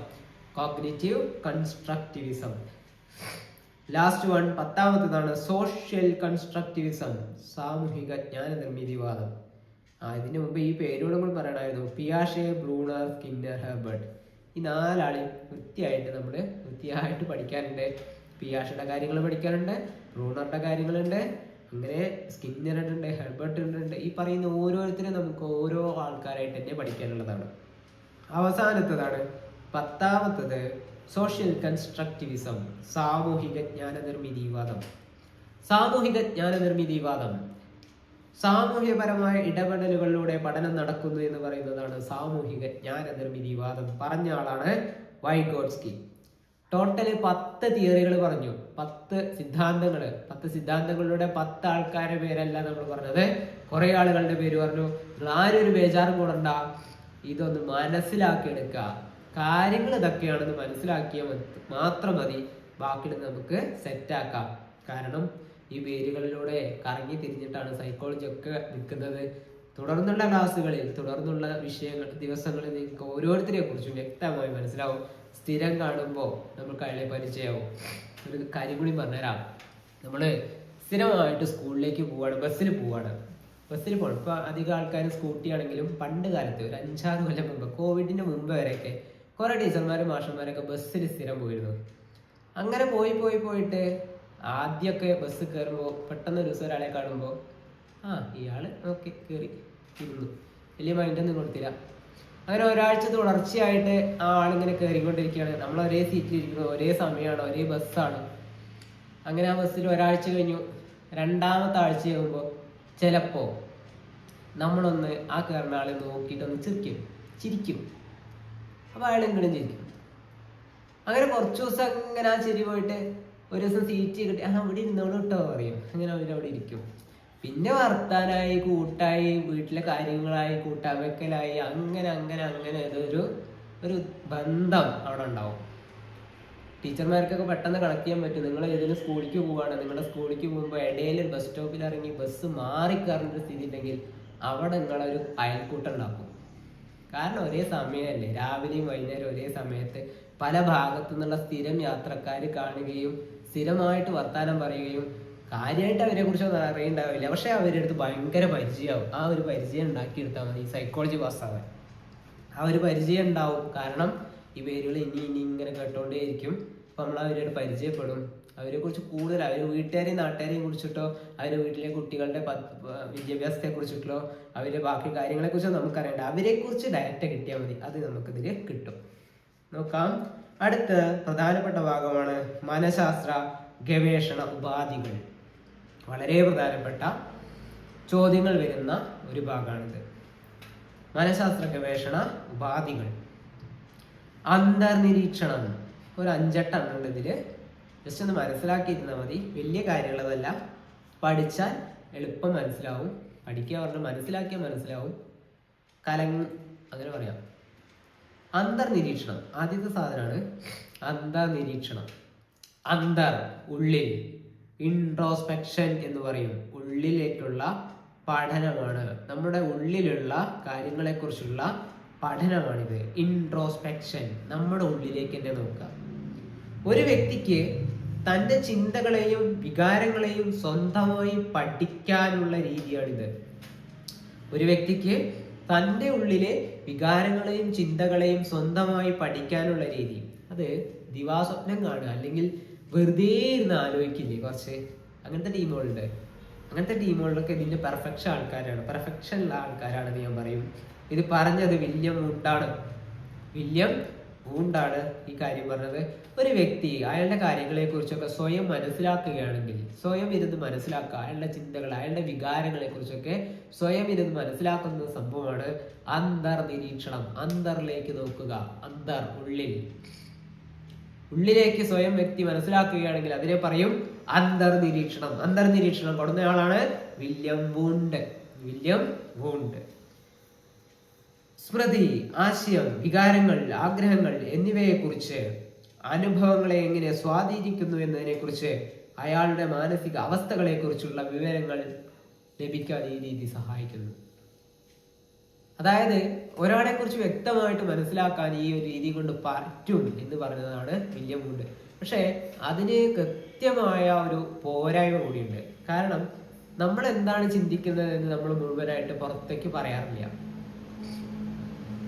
ലാസ്റ്റ് വൺ, 10ാമത്തേതാണ് സോഷ്യൽ കൺസ്ട്രക്റ്റിവിസം, സാമൂഹിക ജ്ഞാനനിർമ്മിതിവാദം. ഇതിന് മുമ്പ് ഈ പേരോടും കൂടി പറയണമായിരുന്നു. പിയാഷെ, ബ്രൂണർ, സ്കിന്നർ, ഹെർബർട്ട്. ഈ 4 ആളെയും വൃത്തിയായിട്ട് പഠിക്കാനുണ്ട്. പിയാഷയുടെ കാര്യങ്ങൾ പഠിക്കാനുണ്ട്, ബ്രൂണറുടെ കാര്യങ്ങളുണ്ട്, അങ്ങനെ സ്കിന്നറുടെ ഉണ്ട്, ഹെർബർട്ടിൻ്റെ ഉണ്ട്. ഈ പറയുന്ന ഓരോരുത്തരും നമുക്ക് ഓരോ ആൾക്കാരായിട്ട് തന്നെ പഠിക്കാനുള്ളതാണ്. അവസാനത്തേതാണ് 10ാമത്തേത് സോഷ്യൽ കൺസ്ട്രക്റ്റിവിസം, സാമൂഹിക ജ്ഞാനനിർമ്മിതിവാദം. സാമൂഹ്യപരമായ ഇടപെടലുകളിലൂടെ പഠനം നടക്കുന്നു എന്ന് പറയുന്നതാണ് സാമൂഹിക ജ്ഞാനനിർമ്മിതിവാദം. പറഞ്ഞ ആളാണ് വൈഗോട്സ്കി. ടോട്ടല് 10 തിയറികൾ പറഞ്ഞു, 10 സിദ്ധാന്തങ്ങൾ. 10 സിദ്ധാന്തങ്ങളിലൂടെ 10 ആൾക്കാരുടെ പേരല്ല നമ്മൾ പറഞ്ഞത്, കുറെ ആളുകളുടെ പേര് പറഞ്ഞു. നിങ്ങൾ ആരും ഒരു ബേജാറും കൂടണ്ട, ഇതൊന്ന് മനസ്സിലാക്കിയെടുക്കുക. കാര്യങ്ങൾ ഇതൊക്കെയാണെന്ന് മനസ്സിലാക്കിയാൽ മാത്രം മതി, ബാക്കി നമുക്ക് സെറ്റാക്കാം. കാരണം ഈ പേരുകളിലൂടെ കറങ്ങി തിരിഞ്ഞിട്ടാണ് സൈക്കോളജി ഒക്കെ നിൽക്കുന്നത്. തുടർന്നുള്ള ക്ലാസ്സുകളിൽ, തുടർന്നുള്ള ദിവസങ്ങളിൽ നിങ്ങൾക്ക് ഓരോരുത്തരെ കുറിച്ചും വ്യക്തമായി മനസ്സിലാവും. സ്ഥിരം കാണുമ്പോൾ നമുക്ക് അയാളെ പരിചയമാവും. ഒരു കാര്യം കൂടി പറഞ്ഞുതരാം. നമ്മൾ സ്ഥിരമായിട്ട് സ്കൂളിലേക്ക് ബസ്സിൽ പോവാണ്. ഇപ്പൊ അധികം ആൾക്കാർ സ്കൂട്ടി ആണെങ്കിലും പണ്ട് കാലത്ത് ഒരു 5-6 കൊല്ലം മുമ്പ്, കോവിഡിന്റെ മുമ്പ് വരെയൊക്കെ കുറെ ടീച്ചർമാരും മാഷന്മാരൊക്കെ ബസ്സിൽ സ്ഥിരം പോയിരുന്നു. അങ്ങനെ പോയിട്ട് ആദ്യമൊക്കെ ബസ് കയറുമ്പോൾ പെട്ടെന്ന് ഒരു ദിവസം ഒരാളെ കാണുമ്പോൾ ഇയാള് ഓക്കെ കയറി ഇരുന്നു, വലിയ മൈൻഡൊന്നും കൊടുത്തില്ല. അങ്ങനെ ഒരാഴ്ച തുടർച്ചയായിട്ട് ആ ആളിങ്ങനെ കയറിക്കൊണ്ടിരിക്കുകയാണ്. നമ്മൾ ഒരേ സീറ്റിൽ ഇരിക്കുന്നത്, ഒരേ സമയമാണ്, ഒരേ ബസ്സാണ്. അങ്ങനെ ആ ബസ്സിൽ ഒരാഴ്ച കഴിഞ്ഞു. 2ാമത്തെ ആഴ്ചയാകുമ്പോൾ ചിലപ്പോ നമ്മളൊന്ന് ആ കയറുന്ന ആളെ നോക്കിയിട്ടൊന്ന് ചിരിക്കും. അപ്പൊ അയാളെങ്കിലും ചിരിക്കും. അങ്ങനെ കുറച്ചു ദിവസം അങ്ങനെ ആ ചിരി പോയിട്ട് ഒരു ദിവസം സീറ്റ് കിട്ടി, അവിടെ ഇരുന്നോളൂ കേട്ടോ പറയും. അങ്ങനെ അവരവിടെ ഇരിക്കും. പിന്നെ വർത്താനായി, കൂട്ടായി, വീട്ടിലെ കാര്യങ്ങളായി, കൂട്ടാവെക്കലായി, അങ്ങനെ ഒരു ബന്ധം അവിടെ ഉണ്ടാവും. ടീച്ചർമാർക്കൊക്കെ പെട്ടെന്ന് കണക്ട് ചെയ്യാൻ പറ്റും. നിങ്ങൾ ഏതെങ്കിലും സ്കൂളിലേക്ക് പോവാണ്, നിങ്ങളുടെ സ്കൂളിലേക്ക് പോകുമ്പോൾ ഇടയിൽ ഒരു ബസ് സ്റ്റോപ്പിൽ ഇറങ്ങി ബസ് മാറിക്കയറുന്ന ഒരു സ്ഥിതി ഉണ്ടെങ്കിൽ അവിടെ നിങ്ങളൊരു അയൽക്കൂട്ടം ഉണ്ടാക്കും. കാരണം ഒരേ സമയമല്ലേ, രാവിലെയും വൈകുന്നേരം ഒരേ സമയത്ത് പല ഭാഗത്തു നിന്നുള്ള സ്ഥിരം യാത്രക്കാർ കാണുകയും സ്ഥിരമായിട്ട് വർത്താനം പറയുകയും കാര്യമായിട്ട് അവരെ കുറിച്ചൊന്നും അറിയണ്ടാവില്ല. പക്ഷെ അവരുടെ അടുത്ത് ഭയങ്കര പരിചയമാവും. ആ ഒരു പരിചയം ഉണ്ടാക്കിയെടുത്താൽ മതി സൈക്കോളജി പാസ്സാവാൻ. ആ ഒരു പരിചയം ഉണ്ടാവും. കാരണം ഈ പേരുകൾ ഇനി ഇങ്ങനെ കേട്ടോണ്ടേയിരിക്കും. അപ്പൊ നമ്മൾ അവരോട് പരിചയപ്പെടും. അവരെ കുറിച്ച് കൂടുതൽ, അവര് വീട്ടുകാരെയും നാട്ടുകാരെയും കുറിച്ചിട്ടോ, അവരുടെ വീട്ടിലെ കുട്ടികളുടെ വിദ്യാഭ്യാസത്തെ കുറിച്ചിട്ടോ, അവരുടെ ബാക്കി കാര്യങ്ങളെ കുറിച്ചോ നമുക്കറിയണ്ട. അവരെ കുറിച്ച് ഡയറക്റ്റ് കിട്ടിയാൽ മതി, അത് നമുക്കിതിൽ കിട്ടും. നോക്കാം. അടുത്ത പ്രധാനപ്പെട്ട ഭാഗമാണ് മനഃശാസ്ത്ര ഗവേഷണ ഉപാധികൾ. വളരെ പ്രധാനപ്പെട്ട ചോദ്യങ്ങൾ വരുന്ന ഒരു ഭാഗമാണിത്. മനഃശാസ്ത്ര ഗവേഷണ ഉപാധികൾ. അന്തർനിരീക്ഷണം. ഒരു 5-8 എണ്ണം ഇതില്. ജസ്റ്റ് ഒന്ന് മനസ്സിലാക്കിയിരുന്നാൽ മതി, വലിയ കാര്യമുള്ളതല്ല. പഠിച്ചാൽ എളുപ്പം മനസ്സിലാവും. പഠിക്കുക പറഞ്ഞാൽ മനസ്സിലാക്കിയാൽ മനസ്സിലാവും. അങ്ങനെ പറയാം. അന്തർനിരീക്ഷണം ആദ്യത്തെ സാധനമാണ്. അന്തർനിരീക്ഷണം. ഉള്ളിൽ, ഇൻട്രോസ്പെക്ഷൻ എന്ന് പറയും. ഉള്ളിലേക്കുള്ള പഠനമാണ്. നമ്മുടെ ഉള്ളിലുള്ള കാര്യങ്ങളെ കുറിച്ചുള്ള പഠനമാണിത്. ഇൻട്രോസ്പെക്ഷൻ. നമ്മുടെ ഉള്ളിലേക്ക് തന്നെ നോക്കുക. ഒരു വ്യക്തിക്ക് തൻ്റെ ചിന്തകളെയും വികാരങ്ങളെയും സ്വന്തമായി പഠിക്കാനുള്ള രീതിയാണിത്. ഒരു വ്യക്തിക്ക് തൻ്റെ ഉള്ളിലെ വികാരങ്ങളെയും ചിന്തകളെയും സ്വന്തമായി പഠിക്കാനുള്ള രീതി. അത് ദിവാസ്വപ്നം കാണുക, അല്ലെങ്കിൽ വെറുതെ ഇരുന്ന് ആലോചിക്കില്ലേ കുറച്ച്, അങ്ങനത്തെ ടീമുകളുണ്ട്. അങ്ങനത്തെ ടീമുകളിലൊക്കെ ഇതിന്റെ പെർഫെക്ഷൻ ഉള്ള ആൾക്കാരാണെന്ന് ഞാൻ പറയും. ഇത് പറഞ്ഞത് വില്യം വൂണ്ടാണ് ഈ കാര്യം പറഞ്ഞത്. ഒരു വ്യക്തി അയാളുടെ കാര്യങ്ങളെ കുറിച്ചൊക്കെ സ്വയം മനസ്സിലാക്കുകയാണെങ്കിൽ, സ്വയം ഇരുന്ന് മനസ്സിലാക്കുക, അയാളുടെ ചിന്തകൾ, അയാളുടെ വികാരങ്ങളെ കുറിച്ചൊക്കെ സ്വയം ഇരുന്ന് മനസ്സിലാക്കുന്ന സംഭവമാണ് അന്തർനിരീക്ഷണം. അന്തറിലേക്ക് നോക്കുക, ഉള്ളിലേക്ക് സ്വയം വ്യക്തി മനസ്സിലാക്കുകയാണെങ്കിൽ അതിനെ പറയും അന്തർനിരീക്ഷണം കൊടുക്കുന്നയാളാണ് വില്യം വൂണ്ട്. സ്മൃതി, ആശയം, വികാരങ്ങൾ, ആഗ്രഹങ്ങൾ എന്നിവയെക്കുറിച്ച്, അനുഭവങ്ങളെ എങ്ങനെ സ്വാധീനിക്കുന്നു എന്നതിനെ കുറിച്ച്, അയാളുടെ മാനസിക അവസ്ഥകളെ കുറിച്ചുള്ള വിവരങ്ങൾ ലഭിക്കാൻ ഈ രീതി സഹായിക്കുന്നു. അതായത് ഒരാളെ കുറിച്ച് വ്യക്തമായിട്ട് മനസ്സിലാക്കാൻ ഈ ഒരു രീതി കൊണ്ട് പറ്റും എന്ന് പറഞ്ഞതാണ് വില്യം വൂണ്ട്. പക്ഷെ അതിന് കൃത്യമായ ഒരു പോരായ്മ കൂടിയുണ്ട്. കാരണം നമ്മൾ എന്താണ് ചിന്തിക്കുന്നത് എന്ന് നമ്മൾ മുഴുവനായിട്ട് പുറത്തേക്ക്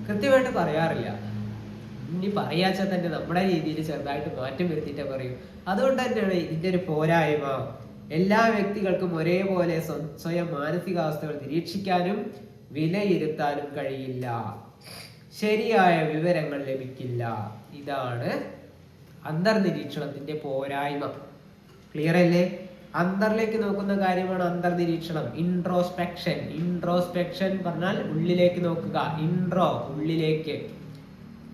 കൃത്യമായിട്ട് പറയാറില്ല. ഇനി പറയാച്ചാൽ തന്നെ നമ്മുടെ രീതിയിൽ ചെറുതായിട്ട് മാറ്റം വരുത്തിയിട്ടേ പറയും. അതുകൊണ്ട് തന്നെയാണ് ഇതിന്റെ ഒരു പോരായ്മ. എല്ലാ വ്യക്തികൾക്കും ഒരേപോലെ സ്വയം മാനസികാവസ്ഥകൾ നിരീക്ഷിക്കാനും വിലയിരുത്താനും കഴിയില്ല, ശരിയായ വിവരങ്ങൾ ലഭിക്കില്ല. ഇതാണ് അന്തർനിരീക്ഷണത്തിന്റെ പോരായ്മ. ക്ലിയർ അല്ലേ? അന്തറിലേക്ക് നോക്കുന്ന കാര്യമാണ് അന്തർനിരീക്ഷണം. ഇൻട്രോസ്പെക്ഷൻ പറഞ്ഞാൽ ഉള്ളിലേക്ക് നോക്കുക. ഉള്ളിലേക്ക്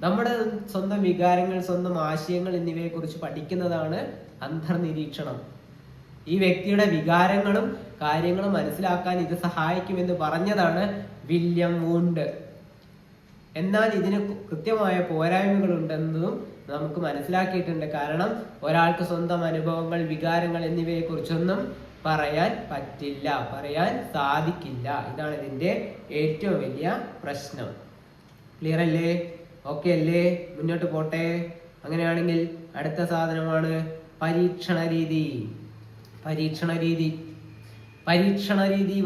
നമ്മുടെ സ്വന്തം വികാരങ്ങൾ, സ്വന്തം ആശയങ്ങൾ എന്നിവയെ കുറിച്ച് പഠിക്കുന്നതാണ് അന്തർനിരീക്ഷണം. ഈ വ്യക്തിയുടെ വികാരങ്ങളും കാര്യങ്ങളും മനസ്സിലാക്കാൻ ഇത് സഹായിക്കുമെന്ന് പറഞ്ഞതാണ് വില്യം വൂണ്ട്. എന്നാൽ ഇതിന് കൃത്യമായ പോരായ്മകൾ ഉണ്ടെന്നതും നമുക്ക് മനസ്സിലാക്കിയിട്ടുണ്ട്. കാരണം ഒരാൾക്ക് സ്വന്തം അനുഭവങ്ങൾ, വികാരങ്ങൾ എന്നിവയെ കുറിച്ചൊന്നും പറയാൻ സാധിക്കില്ല. ഇതാണ് ഇതിന്റെ ഏറ്റവും വലിയ പ്രശ്നം. ക്ലിയർ അല്ലേ? ഓക്കെ അല്ലേ? മുന്നോട്ട് പോട്ടെ. അങ്ങനെയാണെങ്കിൽ അടുത്ത സാധനമാണ് പരീക്ഷണ രീതി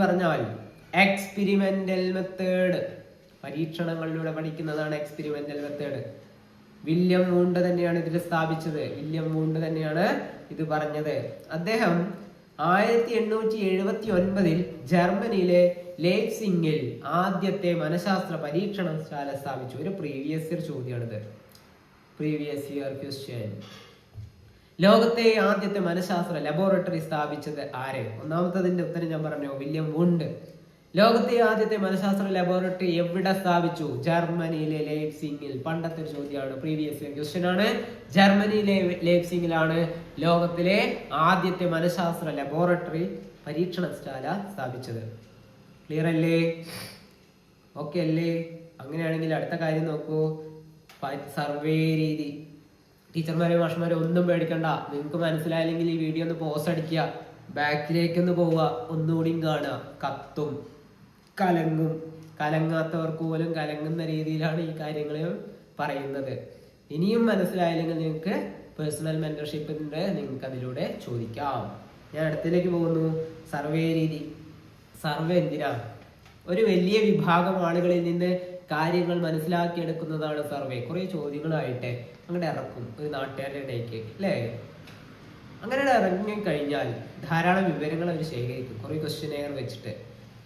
പറഞ്ഞാൽ എക്സ്പെരിമെന്റൽ മെത്തേഡ്. പരീക്ഷണങ്ങളിലൂടെ പഠിക്കുന്നതാണ് എക്സ്പെരിമെന്റൽ മെത്തേഡ്. വില്യം വൂണ്ട് തന്നെയാണ് ഇതിൽ സ്ഥാപിച്ചത്. വില്യം വൂണ്ട് തന്നെയാണ് ഇത് പറഞ്ഞത്. അദ്ദേഹം 1879 ജർമ്മനിയിലെ ലെയ്പ്സിംഗിൽ ആദ്യത്തെ മനഃശാസ്ത്ര പരീക്ഷണശാല സ്ഥാപിച്ചു. ഒരു പ്രീവിയസ് ഇയർ ചോദ്യമാണിത്. Previous year question. ലോകത്തെ ആദ്യത്തെ മനഃശാസ്ത്ര ലബോറട്ടറി സ്ഥാപിച്ചത് ആര്? ഒന്നാമത്തതിന്റെ ഉത്തരം ഞാൻ പറഞ്ഞു, വില്യം വൂണ്ട്. ലോകത്തെ ആദ്യത്തെ മനഃശാസ്ത്ര ലബോറട്ടറി എവിടെ സ്ഥാപിച്ചു? ജർമ്മനിയിലെ ലെയ്പ്സിംഗിൽ. പണ്ടത്തെ ഒരു ചോദ്യമാണ്, പ്രീവിയസ് ഇയർ ക്വസ്റ്റ്യൻ ആണ്. ജർമ്മനിയിലെ ലെയ്പ്സിംഗിലാണ് ലോകത്തിലെ ആദ്യത്തെ മനഃശാസ്ത്ര ലബോറട്ടറി പരീക്ഷണശാല സ്ഥാപിച്ചത്. ക്ലിയർ അല്ലേ? ഓക്കെ അല്ലേ? അങ്ങനെയാണെങ്കിൽ അടുത്ത കാര്യം നോക്കൂ, സർവേ രീതി. ടീച്ചർമാരെ, മാഷന്മാരെ ഒന്നും പേടിക്കണ്ട. നിങ്ങൾക്ക് മനസ്സിലായില്ലെങ്കിൽ ഈ വീഡിയോ ഒന്ന് പോസ് അടിക്കുക, ബാക്കിലേക്കൊന്ന് പോവുക, ഒന്നുകൂടിയും കാണുക. കത്തും, കലങ്ങും. കലങ്ങാത്തവർക്ക് പോലും കലങ്ങുന്ന രീതിയിലാണ് ഈ കാര്യങ്ങൾ പറയുന്നത്. ഇനിയും മനസ്സിലായില്ലെങ്കിൽ നിങ്ങൾക്ക് പേഴ്സണൽ മെന്റർഷിപ്പിന്റെ നിങ്ങൾക്ക് അതിലൂടെ ചോദിക്കാം. ഞാൻ അടുത്തിലേക്ക് പോകുന്നു. സർവേ രീതി. സർവേ എന്തിനാ? ഒരു വലിയ വിഭാഗം ആളുകളിൽ നിന്ന് കാര്യങ്ങൾ മനസ്സിലാക്കിയെടുക്കുന്നതാണ് സർവേ. കുറെ ചോദ്യങ്ങളായിട്ട് അങ്ങോട്ട് ഇറക്കും ഒരു നാട്ടുകാരുടെ ഇടയ്ക്ക്, അല്ലേ? അങ്ങനെ ഇറങ്ങി കഴിഞ്ഞാൽ ധാരാളം വിവരങ്ങൾ അവർ ശേഖരിക്കും, കുറെ ക്വസ്റ്റ്യനെയർ വെച്ചിട്ട്.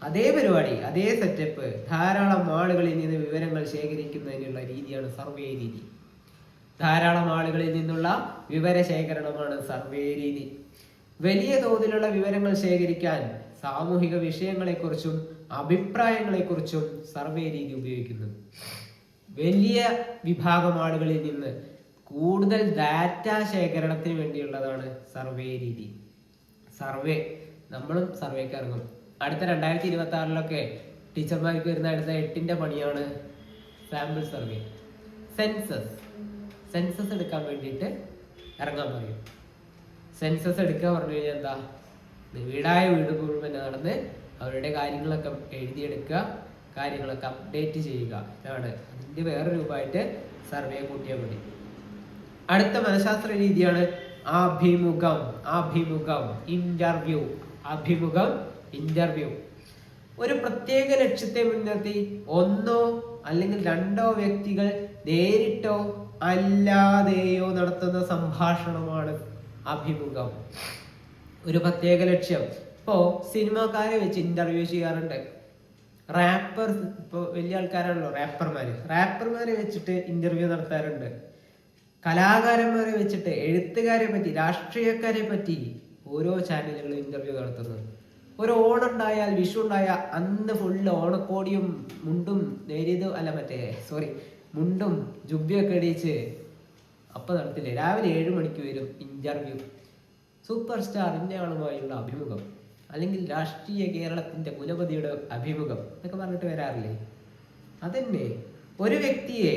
അതേ പരിപാടി, അതേ സെറ്റപ്പ് ധാരാളം ആളുകളിൽ നിന്ന് വിവരങ്ങൾ ശേഖരിക്കുന്നതിനുള്ള രീതിയാണ് സർവേ രീതി. ധാരാളം ആളുകളിൽ നിന്നുള്ള വിവര ശേഖരണമാണ് സർവേ രീതി. വലിയ തോതിലുള്ള വിവരങ്ങൾ ശേഖരിക്കാൻ സാമൂഹിക വിഷയങ്ങളെക്കുറിച്ചും അഭിപ്രായങ്ങളെക്കുറിച്ചും സർവേ രീതി ഉപയോഗിക്കുന്നു. വലിയ വിഭാഗം ആളുകളിൽ നിന്ന് കൂടുതൽ ഡാറ്റ ശേഖരണത്തിന് വേണ്ടിയുള്ളതാണ് സർവേ രീതി. നമ്മളും സർവേക്ക് ഇറങ്ങും. അടുത്ത 2026 ടീച്ചർമാർക്ക് വരുന്ന അടുത്ത 8ന്റെ പണിയാണ് സാമ്പിൾ സർവേ. സെൻസസ് എടുക്കാൻ വേണ്ടിയിട്ട് ഇറങ്ങാൻ പറയും. സെൻസസ് എടുക്കുക പറഞ്ഞു കഴിഞ്ഞാൽ എന്താ? വീടായ വീട് മുഴുവൻ നടന്ന് അവരുടെ കാര്യങ്ങളൊക്കെ എഴുതിയെടുക്കുക, കാര്യങ്ങളൊക്കെ അപ്ഡേറ്റ് ചെയ്യുക. ഇതാണ് അതിന്റെ വേറെ രൂപമായിട്ട് സർവേ കൂട്ടിയാൽ മതി. അടുത്ത മനഃശാസ്ത്ര രീതിയാണ് അഭിമുഖം. ഇന്റർവ്യൂ. ഒരു പ്രത്യേക ലക്ഷ്യത്തെ മുൻനിർത്തി ഒന്നോ അല്ലെങ്കിൽ രണ്ടോ വ്യക്തികൾ നേരിട്ടോ അല്ലാതെയോ നടത്തുന്ന സംഭാഷണമാണ് അഭിമുഖം. ഒരു പ്രത്യേക ലക്ഷ്യം. ഇപ്പോ സിനിമാക്കാരെ വെച്ച് ഇന്റർവ്യൂ ചെയ്യാറുണ്ട്. റാപ്പർ, ഇപ്പൊ വലിയ ആൾക്കാരാണല്ലോ റാപ്പർമാരെ വെച്ചിട്ട് ഇന്റർവ്യൂ നടത്താറുണ്ട്. കലാകാരന്മാരെ വെച്ചിട്ട്, എഴുത്തുകാരെ പറ്റി, രാഷ്ട്രീയക്കാരെ പറ്റി ഓരോ ചാനലുകളും ഇന്റർവ്യൂ നടത്തുന്നു. ഒരു ഓണം ഉണ്ടായാൽ, വിഷു ഉണ്ടായാൽ അന്ന് ഫുള്ള് ഓണക്കോടിയും മുണ്ടും മുണ്ടും ജുബ്ബയൊക്കെ അടിച്ച് അപ്പൊ നടത്തില്ലേ, രാവിലെ 7 മണിക്ക് വരും ഇന്റർവ്യൂ. സൂപ്പർ സ്റ്റാർ ഇന്നയാളുമായുള്ള അഭിമുഖം, അല്ലെങ്കിൽ രാഷ്ട്രീയ കേരളത്തിന്റെ കുലപതിയുടെ അഭിമുഖം എന്നൊക്കെ പറഞ്ഞിട്ട് വരാറില്ലേ? അതന്നെ, ഒരു വ്യക്തിയെ,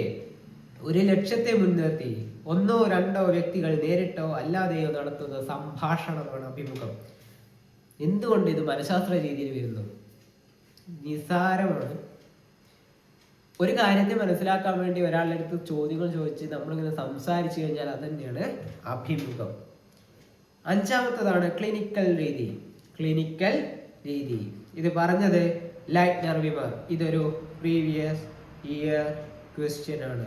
ഒരു ലക്ഷ്യത്തെ മുൻനിർത്തി ഒന്നോ രണ്ടോ വ്യക്തികൾ നേരിട്ടോ അല്ലാതെയോ നടത്തുന്ന സംഭാഷണമാണ് അഭിമുഖം. എന്തുകൊണ്ട് ഇത് മനഃശാസ്ത്ര രീതിയിൽ വരുന്നു? നിസാരമാണ്. ഒരു കാര്യത്തെ മനസ്സിലാക്കാൻ വേണ്ടി ഒരാളുടെ അടുത്ത് ചോദ്യങ്ങൾ ചോദിച്ച് നമ്മളിങ്ങനെ സംസാരിച്ചു കഴിഞ്ഞാൽ അതന്നെയാണ് അഭിമുഖം. 5-ാമത്തതാണ് ക്ലിനിക്കൽ രീതി. ഇത് പറഞ്ഞത് ലൈറ്റ്നർ വിമർ. ഇതൊരു പ്രീവിയസ് ഇയർ ക്വസ്റ്റ്യൻ ആണ്.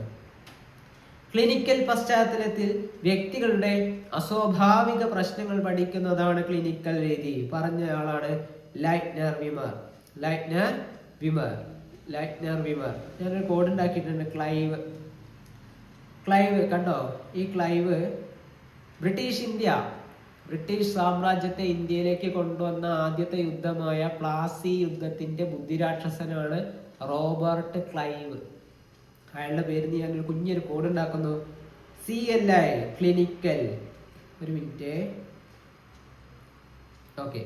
ക്ലിനിക്കൽ പശ്ചാത്തലത്തിൽ വ്യക്തികളുടെ അസ്വാഭാവിക പ്രശ്നങ്ങൾ പഠിക്കുന്നതാണ് ക്ലിനിക്കൽ രീതി. പറഞ്ഞയാളാണ് ലൈറ്റ്നർ വിമർ. ഞാനൊരു കോഡ് ഉണ്ടാക്കിയിട്ടുണ്ട്, ക്ലൈവ്. കണ്ടോ, ഈ ക്ലൈവ് ബ്രിട്ടീഷ് സാമ്രാജ്യത്തെ ഇന്ത്യയിലേക്ക് കൊണ്ടുവന്ന ആദ്യത്തെ യുദ്ധമായ പ്ലാസി യുദ്ധത്തിന്റെ ബുദ്ധിരാക്ഷസനാണ് റോബർട്ട് ക്ലൈവ്. അയാളുടെ പേരിന് ഞാനൊരു കുഞ്ഞൊരു കോഡ് ഉണ്ടാക്കുന്നു. CLI clinical. ഒരു minute. Okay,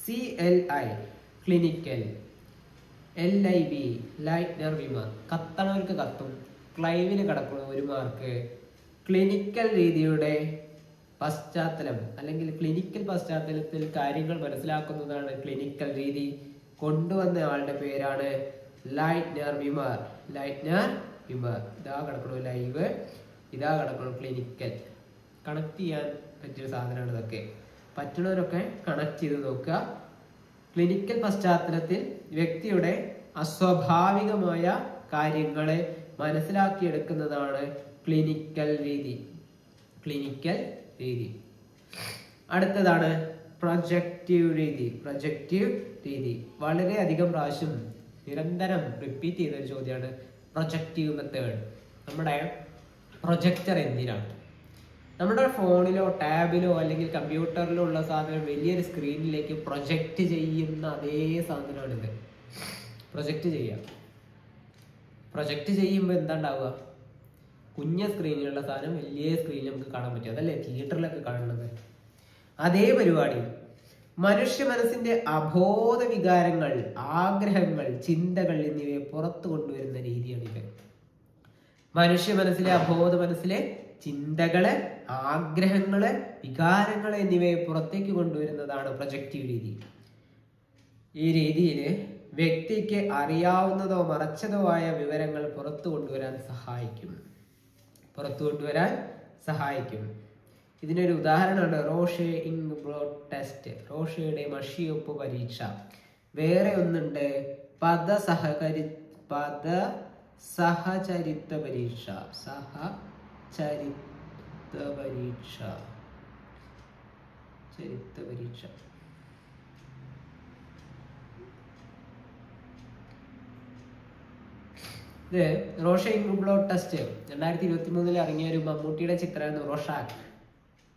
CLI clinical, LIV Lightner Witmer. കത്തണവർക്ക് കത്തും, ക്ലൈവിന് കടക്കണം 1 മാർക്ക്. ക്ലിനിക്കൽ രീതിയുടെ പശ്ചാത്തലം അല്ലെങ്കിൽ ക്ലിനിക്കൽ പശ്ചാത്തലത്തിൽ കാര്യങ്ങൾ മനസ്സിലാക്കുന്നതാണ് ക്ലിനിക്കൽ രീതി. കൊണ്ടുവന്ന ആളുടെ പേരാണ് ലൈറ്റ്നർ വിമർ. ഇതാ കിടക്കണു ലൈവ്, ഇതാ കിടക്കണു ക്ലിനിക്കൽ. കണക്ട് ചെയ്യാൻ പറ്റിയ സാധനമാണ് ഇതൊക്കെ. പറ്റുന്നവരൊക്കെ കണക്ട് ചെയ്ത് നോക്കുക. ക്ലിനിക്കൽ പശ്ചാത്തലത്തിൽ വ്യക്തിയുടെ അസ്വാഭാവികമായ കാര്യങ്ങളെ മനസ്സിലാക്കിയെടുക്കുന്നതാണ് ക്ലിനിക്കൽ രീതി. അടുത്തതാണ് പ്രൊജക്റ്റീവ് രീതി. വളരെയധികം പ്രാവശ്യം നിരന്തരം റിപ്പീറ്റ് ചെയ്തൊരു ചോദ്യമാണ് പ്രൊജക്റ്റീവ് മെത്തേഡ്. നമ്മുടെ പ്രൊജക്ടർ എന്തിനാണ്? നമ്മുടെ ഫോണിലോ ടാബിലോ അല്ലെങ്കിൽ കമ്പ്യൂട്ടറിലോ ഉള്ള സാധനം വലിയൊരു സ്ക്രീനിലേക്ക് പ്രൊജക്റ്റ് ചെയ്യുന്ന അതേ സാധനമാണിത്. പ്രൊജക്റ്റ് ചെയ്യുമ്പോൾ എന്താ ഉണ്ടാവുക? കുഞ്ഞ സ്ക്രീനിലുള്ള സാധനം വലിയ സ്ക്രീനിൽ നമുക്ക് കാണാൻ പറ്റും. അതല്ലേ തിയേറ്ററിലൊക്കെ കാണുന്നത്? അതേ പരിപാടി മനുഷ്യ മനസ്സിന്റെ അബോധ വികാരങ്ങൾ, ആഗ്രഹങ്ങൾ, ചിന്തകൾ എന്നിവയെ പുറത്തു കൊണ്ടുവരുന്ന രീതിയാണിത്. മനുഷ്യ മനസ്സിലെ അബോധ മനസ്സിലെ ചിന്തകള്, ആഗ്രഹങ്ങള്, വികാരങ്ങള് എന്നിവയെ പുറത്തേക്ക് കൊണ്ടുവരുന്നതാണ് പ്രൊജക്റ്റീവ് രീതി. ഈ രീതിയിൽ വ്യക്തിക്ക് അറിയാവുന്നതോ മറച്ചതോ ആയ വിവരങ്ങൾ പുറത്തു കൊണ്ടുവരാൻ സഹായിക്കും. ഇതിനൊരു ഉദാഹരണമാണ് റോഷെ ഇംഗ്ബ്ലോട്ട് ടെസ്റ്റ്, റോഷയുടെ മഷിയൊപ്പ് പരീക്ഷ. വേറെ ഒന്നുണ്ട് സഹചരിത്ര പരീക്ഷ. ഇത് റോഷെ ഇംഗ്ബ്ലോട്ട് ടെസ്റ്റ് 2023 ഇറങ്ങിയ ഒരു മമ്മൂട്ടിയുടെ ചിത്രമായിരുന്നു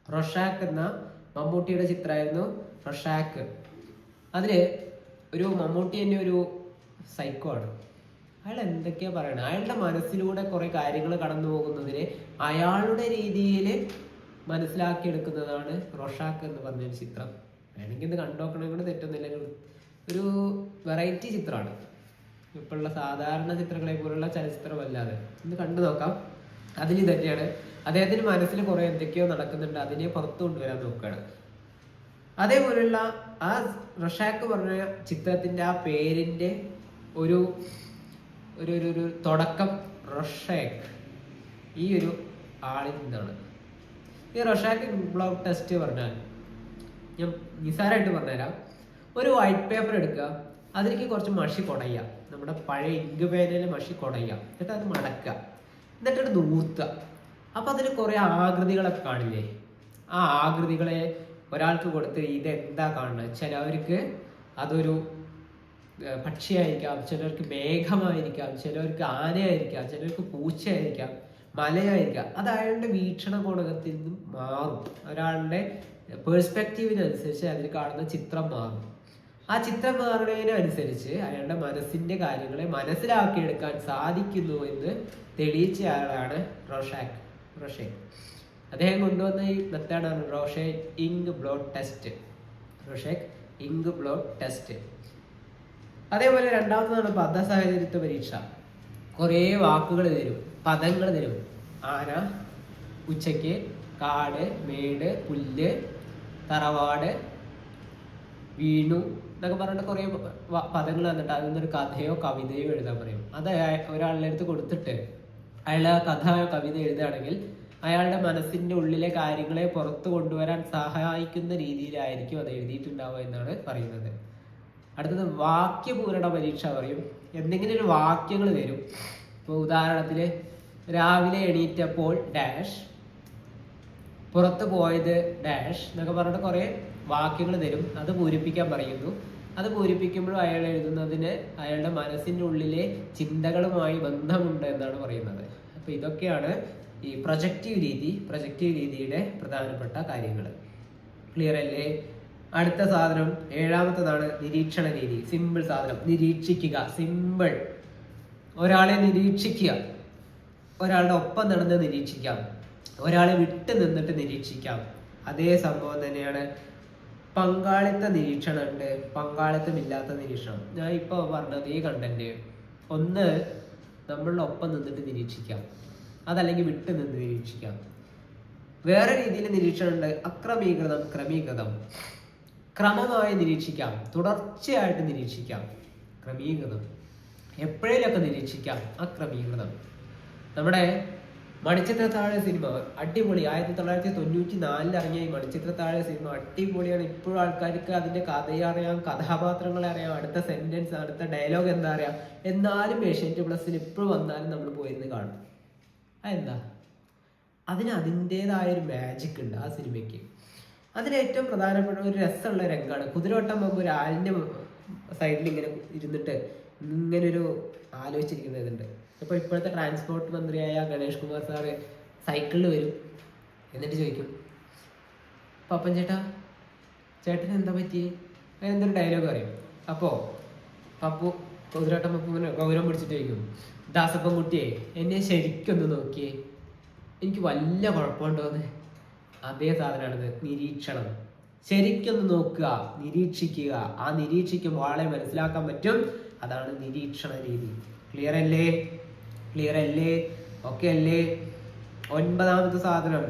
റൊഷാക്ക് എന്ന മമ്മൂട്ടിയുടെ ചിത്രമായിരുന്നു റൊഷാക്ക്. അതില് ഒരു മമ്മൂട്ടി തന്നെ ഒരു സൈക്കോ ആണ്. അയാൾ എന്തൊക്കെയാ പറയണത്? അയാളുടെ മനസ്സിലൂടെ കുറെ കാര്യങ്ങൾ കടന്നു പോകുന്നതിന് അയാളുടെ രീതിയിൽ മനസ്സിലാക്കിയെടുക്കുന്നതാണ് റൊഷാക്ക് എന്ന് പറഞ്ഞൊരു ചിത്രം. വേണമെങ്കിൽ ഇത് കണ്ടുനോക്കണേ കൊണ്ട് തെറ്റൊന്നുമില്ല. ഒരു വെറൈറ്റി ചിത്രമാണ്. ഇപ്പോഴുള്ള സാധാരണ ചിത്രങ്ങളെ പോലുള്ള ചലച്ചിത്രമല്ലാതെ ഒന്ന് കണ്ടു നോക്കാം. അതിൽ തന്നെയാണ് അദ്ദേഹത്തിന് മനസ്സിൽ കുറെ എന്തൊക്കെയോ നടക്കുന്നുണ്ട്, അതിനെ പുറത്തു കൊണ്ടുവരാൻ നോക്കുകയാണ്. അതേപോലുള്ള ആ റൊഷാക്ക് പറഞ്ഞ ചിത്രത്തിന്റെ ആ പേരിന്റെ ഒരു ഒരു ഒരു തുടക്കം റൊഷാക്ക് ഈ ഒരു ആളിൽ നിന്നാണ്. ഈ റൊഷാക്ക് ഇംഗ്ബ്ലോട്ട് ടെസ്റ്റ് പറഞ്ഞാൽ ഞാൻ നിസാരമായിട്ട് പറഞ്ഞുതരാം. ഒരു വൈറ്റ് പേപ്പർ എടുക്കുക, അതിലേക്ക് കുറച്ച് മഷി കുടയുക, നമ്മുടെ പഴയ ഇങ്ക് പേനയിലെ മഷി കുടയുക, എന്നിട്ട് അത് മടക്കുക, എന്നിട്ട് നൂർത്തുക. അപ്പം അതിൽ കുറേ ആകൃതികളൊക്കെ കാണില്ലേ? ആ ആകൃതികളെ ഒരാൾക്ക് കൊടുത്ത് ഇതെന്താ കാണുന്നത്? ചിലവർക്ക് അതൊരു പക്ഷിയായിരിക്കാം, ചിലർക്ക് മേഘമായിരിക്കാം, ചിലർക്ക് ആനയായിരിക്കാം, ചിലർക്ക് പൂച്ചയായിരിക്കാം, മലയായിരിക്കാം. അത് അയാളുടെ വീക്ഷണകോണത്തിൽ നിന്നും മാറും. ഒരാളുടെ പേഴ്സ്പെക്റ്റീവിനനുസരിച്ച് അതിൽ കാണുന്ന ചിത്രം മാറും. ആ ചിത്രം മാറുന്നതിനനുസരിച്ച് അയാളുടെ മനസ്സിന്റെ കാര്യങ്ങളെ മനസ്സിലാക്കിയെടുക്കാൻ സാധിക്കുന്നു എന്ന് തെളിയിച്ച ആളാണ് റോഷെ. അദ്ദേഹം കൊണ്ടുവന്ന ഈ മെത്തേഡാണ് റോഷെ ഇങ്ക് ബ്ലോട്ട് ടെസ്റ്റ്. അതേപോലെ രണ്ടാമതാണ് പദസാഹചര്യത്വ പരീക്ഷ. കുറേ വാക്കുകൾ തരും, പദങ്ങൾ തരും. ആന, ഉച്ചയ്ക്ക്, കാട്, മേട്, പുല്ല്, തറവാട്, വീണു എന്നൊക്കെ പറഞ്ഞിട്ട് കുറേ പദങ്ങൾ തന്നിട്ട് അതിൽ നിന്നൊരു കഥയോ കവിതയോ എഴുതാൻ പറയും. അത് ഒരാളുടെ അടുത്ത് കൊടുത്തിട്ട് അയാൾ ആ കഥയോ കവിത എഴുതുകയാണെങ്കിൽ അയാളുടെ മനസ്സിന്റെ ഉള്ളിലെ കാര്യങ്ങളെ പുറത്തു കൊണ്ടുവരാൻ സഹായിക്കുന്ന രീതിയിലായിരിക്കും അത് എഴുതിയിട്ടുണ്ടാവുക എന്നാണ് പറയുന്നത്. അടുത്തത് വാക്യപൂരണ പരീക്ഷ പറയും. എന്തെങ്കിലും ഒരു വാക്യങ്ങൾ തരും. ഇപ്പോൾ ഉദാഹരണത്തിന് രാവിലെ എണീറ്റപ്പോൾ ഡാഷ്, പുറത്ത് പോയത് ഡാഷ് എന്നൊക്കെ പറഞ്ഞിട്ട് കുറേ വാക്യങ്ങൾ തരും. അത് പൂരിപ്പിക്കാൻ പറയുന്നു. അത് പൂരിപ്പിക്കുമ്പോഴും അയാൾ എഴുതുന്നതിന് അയാളുടെ മനസ്സിൻ്റെ ഉള്ളിലെ ചിന്തകളുമായി ബന്ധമുണ്ട് എന്നാണ് പറയുന്നത്. അപ്പോൾ ഇതൊക്കെയാണ് ഈ പ്രൊജക്റ്റീവ് രീതിയുടെ പ്രധാനപ്പെട്ട കാര്യങ്ങൾ. ക്ലിയർ അല്ലേ? അടുത്ത സാധനം ഏഴാമത്തതാണ് നിരീക്ഷണ രീതി. സിമ്പിൾ സാധനം, നിരീക്ഷിക്കുക. സിമ്പിൾ. ഒരാളെ നിരീക്ഷിക്കുക, ഒരാളുടെ ഒപ്പം നടന്ന് നിരീക്ഷിക്കാം, ഒരാളെ വിട്ട് നിന്നിട്ട് നിരീക്ഷിക്കാം. അതേ സംഭവം തന്നെയാണ് പങ്കാളിത്ത നിരീക്ഷണം ഉണ്ട്, പങ്കാളിത്തമില്ലാത്ത നിരീക്ഷണം. ഞാൻ ഇപ്പോൾ പറഞ്ഞത് ഈ കണ്ടന്റ് ഒന്ന് നമ്മളുടെ ഒപ്പം നിന്നിട്ട് നിരീക്ഷിക്കാം, അതല്ലെങ്കിൽ വിട്ട് നിന്ന് നിരീക്ഷിക്കാം. വേറെ രീതിയിൽ നിരീക്ഷണം ഉണ്ട് അക്രമീകൃതം, ക്രമീകൃതം. ക്രമമായി നിരീക്ഷിക്കാം, തുടർച്ചയായിട്ട് നിരീക്ഷിക്കാം. ക്രമീകൃതം എപ്പോഴേലൊക്കെ നിരീക്ഷിക്കാം. അക്രമീകൃതം. നമ്മുടെ മണിച്ചിത്രത്താഴ് സിനിമ അടിപൊളി. 1994 ഇറങ്ങിയ ഈ മണിച്ചിത്രത്താഴ് സിനിമ അടിപൊളിയാണ്. ഇപ്പോഴും ആൾക്കാർക്ക് അതിന്റെ കഥയെ അറിയാം, കഥാപാത്രങ്ങളെ അറിയാം, അടുത്ത സെന്റൻസ്, അടുത്ത ഡയലോഗ് എന്താ അറിയാം. എന്നാലും ഏഷ്യാനെറ്റ് പ്ലസിൽ ഇപ്പോഴും വന്നാലും നമ്മൾ പോയിരുന്ന് കാണും. അതെന്താ? അതിന് അതിൻ്റെതായൊരു മാജിക് ഉണ്ട് ആ സിനിമയ്ക്ക്. അതിലേറ്റവും പ്രധാനപ്പെട്ട ഒരു രസമുള്ള രംഗമാണ് കുതിരവട്ടം പോകുമ്പോൾ ഒരു ആലിൻ്റെ സൈഡിൽ ഇങ്ങനെ ഇരുന്നിട്ട് ഇങ്ങനൊരു ആലോചിച്ചിരിക്കുന്നതുണ്ട്. അപ്പോൾ ഇപ്പോഴത്തെ ട്രാൻസ്പോർട്ട് മന്ത്രിയായ ഗണേഷ് കുമാർ സാറ് സൈക്കിളിൽ വരും, എന്നിട്ട് ചോദിക്കും, പപ്പൻ ചേട്ടന് എന്താ പറ്റി? എന്തൊരു ഡയലോഗ് പറയും. അപ്പോൾ പപ്പു കുതിരവട്ടം പപ്പുവിനെ ഗൗരവം പിടിച്ചിട്ട് ചോദിക്കും, ദാസപ്പൻ കുട്ടിയെ എന്നെ ശരിക്കൊന്ന് നോക്കിയേ, എനിക്ക് വല്ല കുഴപ്പമുണ്ടോന്ന്. അതേ സാധനമാണിത്, നിരീക്ഷണം. ശരിക്കൊന്ന് നോക്കുക, നിരീക്ഷിക്കുക. ആ നിരീക്ഷിക്കുമ്പോൾ ആളെ മനസ്സിലാക്കാൻ പറ്റും. അതാണ് നിരീക്ഷണ രീതി. ക്ലിയർ അല്ലേ? ഓക്കെ അല്ലേ? ഒൻപതാമത്തെ സാധനം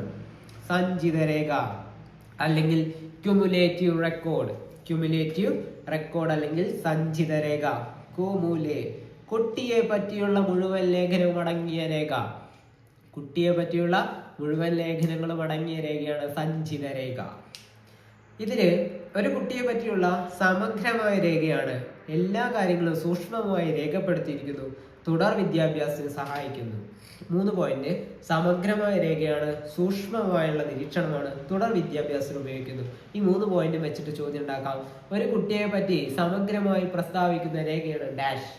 സഞ്ചിത രേഖ അല്ലെങ്കിൽ ക്യുമുലേറ്റീവ് റെക്കോർഡ് അല്ലെങ്കിൽ സഞ്ചിത രേഖ. കുമുലേ, കുട്ടിയെ പറ്റിയുള്ള മുഴുവൻ ലേഖനവും അടങ്ങിയ രേഖ. കുട്ടിയെ പറ്റിയുള്ള മുഴുവൻ ലേഖനങ്ങളും അടങ്ങിയ രേഖയാണ് സഞ്ചിത രേഖ. ഇതില് ഒരു കുട്ടിയെ പറ്റിയുള്ള സമഗ്രമായ രേഖയാണ്. എല്ലാ കാര്യങ്ങളും സൂക്ഷ്മമായി രേഖപ്പെടുത്തിയിരിക്കുന്നു, തുടർ വിദ്യാഭ്യാസത്തിന് സഹായിക്കുന്നു. 3 പോയിന്റ്. സമഗ്രമായ രേഖയാണ്, സൂക്ഷ്മമായുള്ള നിരീക്ഷണമാണ്, തുടർ വിദ്യാഭ്യാസത്തിന് ഉപയോഗിക്കുന്നു. ഈ 3 പോയിന്റ് വെച്ചിട്ട് ചോദ്യം ഉണ്ടാക്കാം. ഒരു കുട്ടിയെ പറ്റി സമഗ്രമായി പ്രസ്താവിക്കുന്ന രേഖയാണ് ഡാഷ്.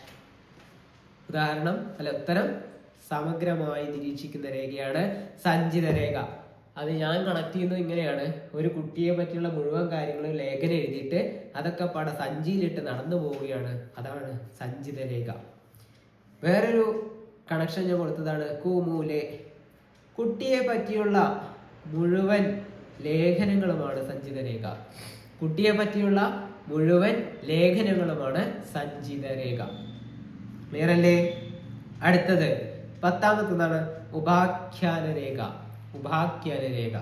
ഉത്തരം സമഗ്രമായി നിരീക്ഷിക്കുന്ന രേഖയാണ് സഞ്ചിത രേഖ. അത് ഞാൻ കണക്ട് ചെയ്യുന്നത് ഇങ്ങനെയാണ്. ഒരു കുട്ടിയെ പറ്റിയുള്ള മുഴുവൻ കാര്യങ്ങളും ലേഖനം എഴുതിയിട്ട് അതൊക്കെ പാടെ സഞ്ചിയിലിട്ട് നടന്നു പോവുകയാണ്. അതാണ് സഞ്ചിത രേഖ. വേറൊരു കണക്ഷൻ ഞാൻ കൊടുത്തതാണ് കുമൂലെ. കുട്ടിയെ പറ്റിയുള്ള മുഴുവൻ ലേഖനങ്ങളുമാണ് സഞ്ചിത രേഖ. കുട്ടിയെ പറ്റിയുള്ള മുഴുവൻ ലേഖനങ്ങളുമാണ് സഞ്ചിത രേഖ. ക്ലിയർ അല്ലേ? അടുത്തത് 10ാമത്തേതാണ് ഉപാഖ്യാന രേഖ.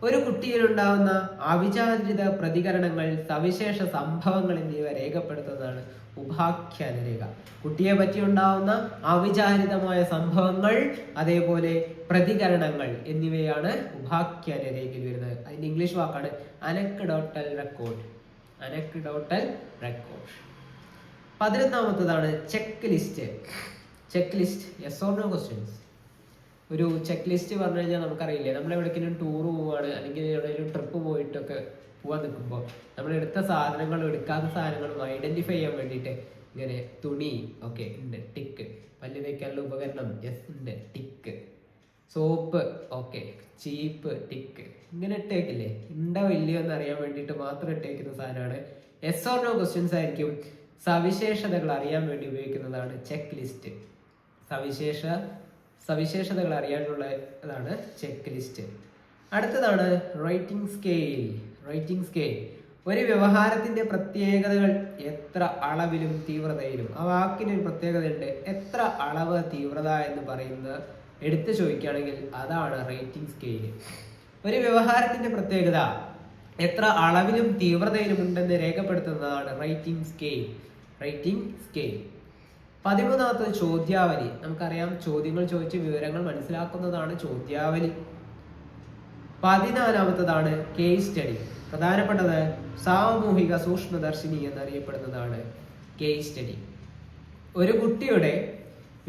ഒരു കുട്ടിയിലുണ്ടാവുന്ന അവിചാരിത പ്രതികരണങ്ങൾ, സവിശേഷ സംഭവങ്ങൾ എന്നിവ രേഖപ്പെടുത്തുന്നതാണ് ഉപാഖ്യാന രേഖ. കുട്ടിയെ പറ്റി ഉണ്ടാവുന്ന അവിചാരിതമായ സംഭവങ്ങൾ, അതേപോലെ പ്രതികരണങ്ങൾ എന്നിവയാണ് ഉപാഖ്യാന രേഖയിൽ വരുന്നത്. അതിന്റെ ഇംഗ്ലീഷ് വാക്കാണ് അനക്ഡോട്ടൽ റെക്കോർഡ്. 11ാമത്തതാണ് check list. Check list yes or no questions. ഒരു ചെക്ക് ലിസ്റ്റ് പറഞ്ഞു കഴിഞ്ഞാൽ നമുക്കറിയില്ലേ, നമ്മൾ എവിടേക്കെങ്കിലും ടൂർ പോവുകയാണ് അല്ലെങ്കിൽ എവിടെയെങ്കിലും ട്രിപ്പ് പോയിട്ടൊക്കെ പോകാൻ നിൽക്കുമ്പോൾ നമ്മൾ എടുത്ത സാധനങ്ങളും എടുക്കാത്ത സാധനങ്ങളും ഐഡന്റിഫൈ ചെയ്യാൻ വേണ്ടിയിട്ട് ഇങ്ങനെ തുണി ഓക്കെ ഉണ്ട് ടിക്ക്, പല്ല് തേക്കാനുള്ള ഉപകരണം യെസ് ഉണ്ട് ടിക്ക്, സോപ്പ് ഓക്കെ, ചീപ്പ് ടിക്ക്, ഇങ്ങനെ ഇട്ടേക്കില്ലേ, ഉണ്ടോ ഇല്ലയോ എന്ന് അറിയാൻ വേണ്ടിയിട്ട് മാത്രം ഇട്ടേക്കുന്ന സാധനമാണ് യെസ് ഓർ നോ ക്വസ്റ്റ്യൻസ് ആയിരിക്കും. സവിശേഷതകൾ അറിയാൻ വേണ്ടി ഉപയോഗിക്കുന്നതാണ് ചെക്ക് ലിസ്റ്റ്. സവിശേഷതകൾ അറിയാനുള്ളതാണ് ചെക്ക് ലിസ്റ്റ്. അടുത്തതാണ് റൈറ്റിംഗ് സ്കെയിൽ. റൈറ്റിംഗ് സ്കെയിൽ ഒരു വ്യവഹാരത്തിന്റെ പ്രത്യേകതകൾ എത്ര അളവിലും തീവ്രതയിലും. ആ വാക്കിനൊരു പ്രത്യേകത ഉണ്ട്, എത്ര അളവ് തീവ്രത എന്ന് പറയുന്ന എടുത്തു ചോദിക്കുകയാണെങ്കിൽ അതാണ് റേറ്റിംഗ് സ്കെയിൽ. ഒരു വ്യവഹാരത്തിന്റെ പ്രത്യേകത എത്ര അളവിലും തീവ്രതയിലും ഉണ്ടെന്ന് രേഖപ്പെടുത്തുന്നതാണ് റൈറ്റിംഗ് സ്കെയിൽ. Rating scale. 13ാമത്തത് ചോദ്യാവലി. നമുക്കറിയാം, ചോദ്യങ്ങൾ ചോദിച്ച് വിവരങ്ങൾ മനസ്സിലാക്കുന്നതാണ് ചോദ്യാവലി. 14ാമത്തതാണ് കേസ് സ്റ്റഡി. പ്രധാനപ്പെട്ടത് സാമൂഹിക സൂക്ഷ്മദർശിനി എന്നറിയപ്പെടുന്നതാണ് കേസ് സ്റ്റഡി. ഒരു കുട്ടിയുടെ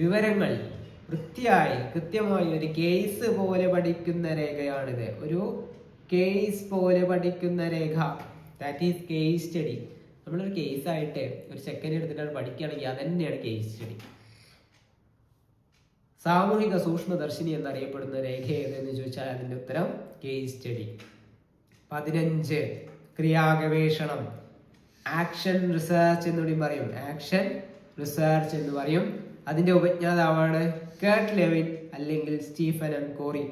വിവരങ്ങൾ വൃത്തിയായി കൃത്യമായി ഒരു കേസ് പോലെ പഠിക്കുന്ന രേഖയാണിത്. ഒരു കേസ് പോലെ പഠിക്കുന്ന രേഖ, ദാറ്റ് ഈസ് കേസ് സ്റ്റഡി. നമ്മളൊരു കേസായിട്ട് ഒരു സെക്കൻഡ് എടുത്തിട്ടാണ് പഠിക്കുകയാണെങ്കിൽ അത് തന്നെയാണ് കേസ് സ്റ്റഡി. സാമൂഹിക സൂക്ഷ്മദർശിനി എന്നറിയപ്പെടുന്ന രേഖ ഏതെന്ന് ചോദിച്ചാൽ അതിന്റെ ഉത്തരം കേസ് സ്റ്റഡി. 15 ക്രിയാഗവേഷണം. ആക്ഷൻ റിസർച്ച് എന്നുകൂടി പറയും. ആക്ഷൻ റിസർച്ച് എന്ന് പറയും. അതിന്റെ ഉപജ്ഞാതാവാണ് കേർട്ട് ലെവിൻ അല്ലെങ്കിൽ സ്റ്റീഫൻ കോറി.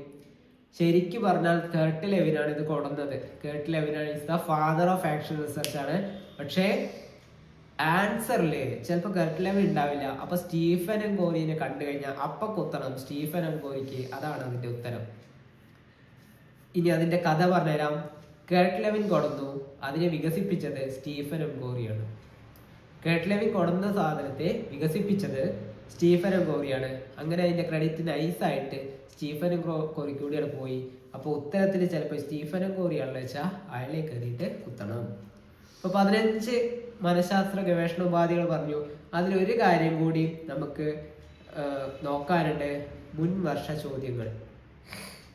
ശരിക്കും പറഞ്ഞാൽ കേർട്ട് ലെവിനാണ് ഇത് കൊണ്ടുവന്നത്. കേർട്ട് ലെവിനാണ് is the father of action research ആണ്. പക്ഷേ ആൻസറിൽ ചിലപ്പോൾ കേർട്ട് ലെവിൻ ഉണ്ടാവില്ല. അപ്പൊ സ്റ്റീഫൻ കോറിനെ കണ്ടു കഴിഞ്ഞാൽ അപ്പൊ കുത്തണം സ്റ്റീഫൻ കോറിക്ക്. അതാണ് അതിന്റെ ഉത്തരം. ഇനി അതിന്റെ കഥ പറഞ്ഞുതരാം. കേർട്ട് ലെവിൻ കൊണ്ടുവന്നു, അതിനെ വികസിപ്പിച്ചത് സ്റ്റീഫൻ കോറിയാണ്. കേർട്ട് ലെവിൻ കൊണ്ടുവന്ന സാധനത്തെ വികസിപ്പിച്ചത് സ്റ്റീഫൻ കോറിയാണ്. അങ്ങനെ അതിന്റെ ക്രെഡിറ്റ് നൈസായിട്ട് സ്റ്റീഫൻ കോറിക്ക് കൂടിയാണ് പോയി. അപ്പോൾ ഉത്തരത്തിൽ ചിലപ്പോൾ സ്റ്റീഫൻ കോറിയാണെന്ന് വെച്ചാൽ അയാളെ കയറിയിട്ട് കുത്തണം. അപ്പോൾ 15 മനഃശാസ്ത്ര ഗവേഷണ ഉപാധികൾ പറഞ്ഞു. അതിലൊരു കാര്യം കൂടി നമുക്ക് നോക്കാനുണ്ട്, മുൻവർഷ ചോദ്യങ്ങൾ.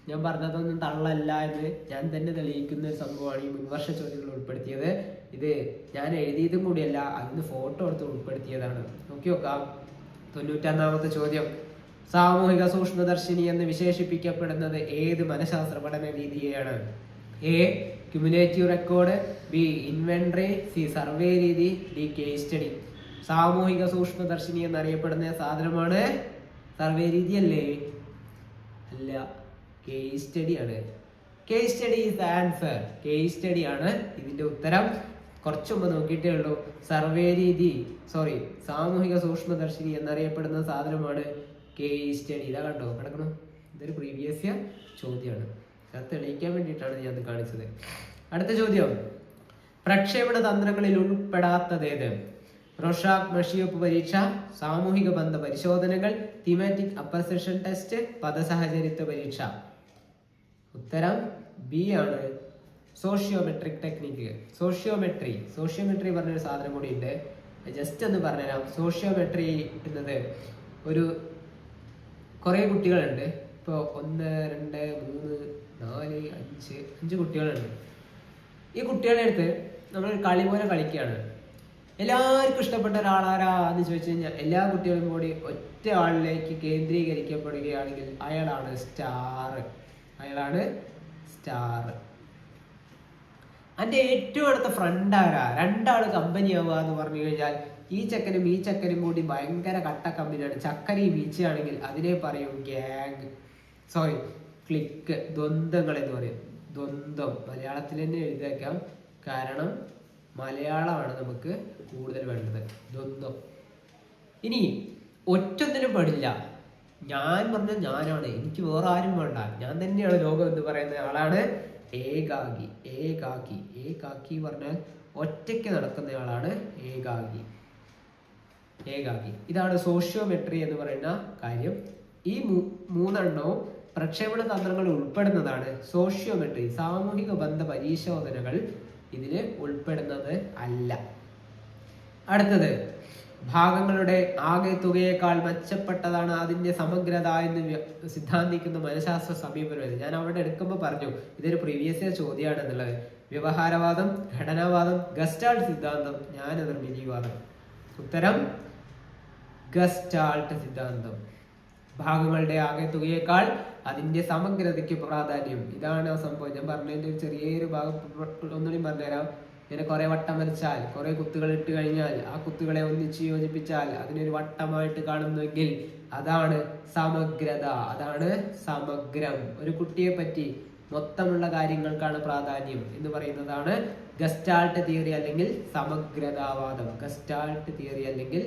ഞാൻ പറഞ്ഞതൊന്നും തള്ളല്ല എന്ന് ഞാൻ തന്നെ തെളിയിക്കുന്ന ഒരു സംഭവമാണ് ഈ മുൻവർഷ ചോദ്യങ്ങൾ ഉൾപ്പെടുത്തിയത്. ഇത് ഞാൻ എഴുതിയതും കൂടിയല്ല, അതിന് ഫോട്ടോ എടുത്ത് ഉൾപ്പെടുത്തിയതാണ്. നോക്കി നോക്കാം. 91ാമത്തെ ചോദ്യം, സാമൂഹിക സൂക്ഷ്മദർശിനി എന്ന് വിശേഷിപ്പിക്കപ്പെടുന്നത് ഏത് മനഃശാസ്ത്ര പഠന രീതിയാണ്? A cumulative record, B inventory, C survey രീതി, ഡി കേസ് സ്റ്റഡി. സാമൂഹിക സൂക്ഷ്മദർശിനി എന്നറിയപ്പെടുന്ന സാധനമാണ് സർവേ രീതി അല്ലേ? അല്ല, കേസ് സ്റ്റഡി ആണ്. Case study is the answer. Case study ആണ് ഇതിന്റെ ഉത്തരം. കുറച്ചു മുമ്പ് നോക്കിയിട്ടേ ഉള്ളൂ. സർവേ രീതി സാമൂഹിക സൂക്ഷ്മദർശിനി എന്നറിയപ്പെടുന്ന സാധനമാണ് കേസ് സ്റ്റഡി. ഇതാ കണ്ടോ കിടക്കണം. ഇതൊരു പ്രീവിയസ് ഇയർ ചോദ്യമാണ്. അത് തെളിയിക്കാൻ വേണ്ടിയിട്ടാണ് ഞാൻ അത് കാണിച്ചത്. അടുത്ത ചോദ്യം, പ്രക്ഷേപണ തന്ത്രങ്ങളിൽ ഉൾപ്പെടാത്തതേത്? റോഷാക്ക് മഷിയൊപ്പ് പരീക്ഷ, സാമൂഹിക ബന്ധ പരിശോധനകൾ, തീമാറ്റിക് അപ്പർസെപ്ഷൻ ടെസ്റ്റ്, പദസഹചരിത്വ പരീക്ഷ. ഉത്തരം ബി ആണ്, സോഷ്യോമെട്രിക് ടെക്നിക്ക്. സോഷ്യോമെട്രി പറഞ്ഞൊരു സാധനം കൂടി ഉണ്ട്, ജസ്റ്റ് ഒന്ന് പറഞ്ഞുതരാം. സോഷ്യോമെട്രി എന്നത് ഒരു കുറേ കുട്ടികളുണ്ട്. ഇപ്പോൾ 1 2 3 4 5 കുട്ടികളുണ്ട്. ഈ കുട്ടികളുടെ അടുത്ത് നമ്മൾ കളി പോലെ കളിക്കുകയാണ്. എല്ലാവർക്കും ഇഷ്ടപ്പെട്ട ഒരാളാരാ എന്ന് ചോദിച്ചു കഴിഞ്ഞാൽ എല്ലാ കുട്ടികളും കൂടി ഒറ്റ ആളിലേക്ക് കേന്ദ്രീകരിക്കപ്പെടുകയാണെങ്കിൽ അയാളാണ് സ്റ്റാർ. അതിന്റെ ഏറ്റവും അടുത്ത ഫ്രണ്ട് ആരാ? 2 ആള് കമ്പനി ആവുക എന്ന് പറഞ്ഞു കഴിഞ്ഞാൽ ഈ ചക്കനും കൂടി ഭയങ്കര കട്ട കമ്പനിയാണ്. ചക്കരയും വീച്ചയാണെങ്കിൽ അതിനെ പറയും ക്ലിക്ക്, ദ്വന്ദ്ങ്ങൾ എന്ന് പറയും. ദ്വന്ദ്വം മലയാളത്തിൽ തന്നെ എഴുതിയേക്കാം, കാരണം മലയാളമാണ് നമുക്ക് കൂടുതൽ വേണ്ടത്. ദ്വന്ദ്വം. ഇനി ഒറ്റൊന്നിനും പാടില്ല. ഞാൻ പറഞ്ഞ ഞാനാണ്, എനിക്ക് വേറെ ആരും വേണ്ട, ഞാൻ തന്നെയാണ് ലോകം എന്ന് പറയുന്ന ആളാണ് ഏകാഗി പറഞ്ഞാൽ ഒറ്റയ്ക്ക് നടക്കുന്ന ആളാണ് ഏകാഗി. ഇതാണ് സോഷ്യോമെട്രി എന്ന് പറയുന്ന കാര്യം. ഈ 3 എണ്ണവും പ്രക്ഷേപണ തന്ത്രങ്ങൾ ഉൾപ്പെടുന്നതാണ്. സോഷ്യോമെട്രി, സാമൂഹിക ബന്ധ പരിശോധനകൾ ഇതില് ഉൾപ്പെടുന്നത് അല്ല. അടുത്തത് ഭാഗങ്ങളുടെ ആകെ തുകയേക്കാൾ മെച്ചപ്പെട്ടതാണ് അതിന്റെ സമഗ്രത എന്ന് സിദ്ധാന്തിക്കുന്ന മനഃശാസ്ത്ര സമീപനം. ഞാൻ അവിടെ എടുക്കുമ്പോൾ പറഞ്ഞു ഇതൊരു പ്രീവിയസ് ഇയർ ചോദ്യമാണ് എന്നുള്ളത്. വ്യവഹാരവാദം, ഘടനാവാദം, ഗസ്റ്റാൾട്ട് സിദ്ധാന്തം, ജ്ഞാനനിർമ്മിതിവാദം. ഉത്തരം ഗസ്റ്റാൾട്ട് സിദ്ധാന്തം. ഭാഗങ്ങളുടെ ആകെ തുകയേക്കാൾ അതിന്റെ സമഗ്രതയ്ക്ക് പ്രാധാന്യം. ഇതാണ് ആ സംഭവം. ഞാൻ പറഞ്ഞതിന്റെ ഒരു ചെറിയൊരു ഭാഗം ഒന്നുകൂടി പറഞ്ഞുതരാം. ഇങ്ങനെ കുറെ വട്ടം വരച്ചാൽ, കുറെ കുത്തുകൾ ഇട്ട് കഴിഞ്ഞാൽ ആ കുത്തുകളെ ഒന്നിച്ച് യോജിപ്പിച്ചാൽ അതിനൊരു വട്ടമായിട്ട് കാണുന്നുവെങ്കിൽ അതാണ് സമഗ്രത, അതാണ് സമഗ്രം. ഒരു കുട്ടിയെ പറ്റി മൊത്തമുള്ള കാര്യങ്ങൾക്കാണ് പ്രാധാന്യം എന്ന് പറയുന്നതാണ് ഗസ്റ്റാൾട്ട് തിയറി അല്ലെങ്കിൽ സമഗ്രതാവാദം. ഗസ്റ്റാൾട്ട് തിയറി അല്ലെങ്കിൽ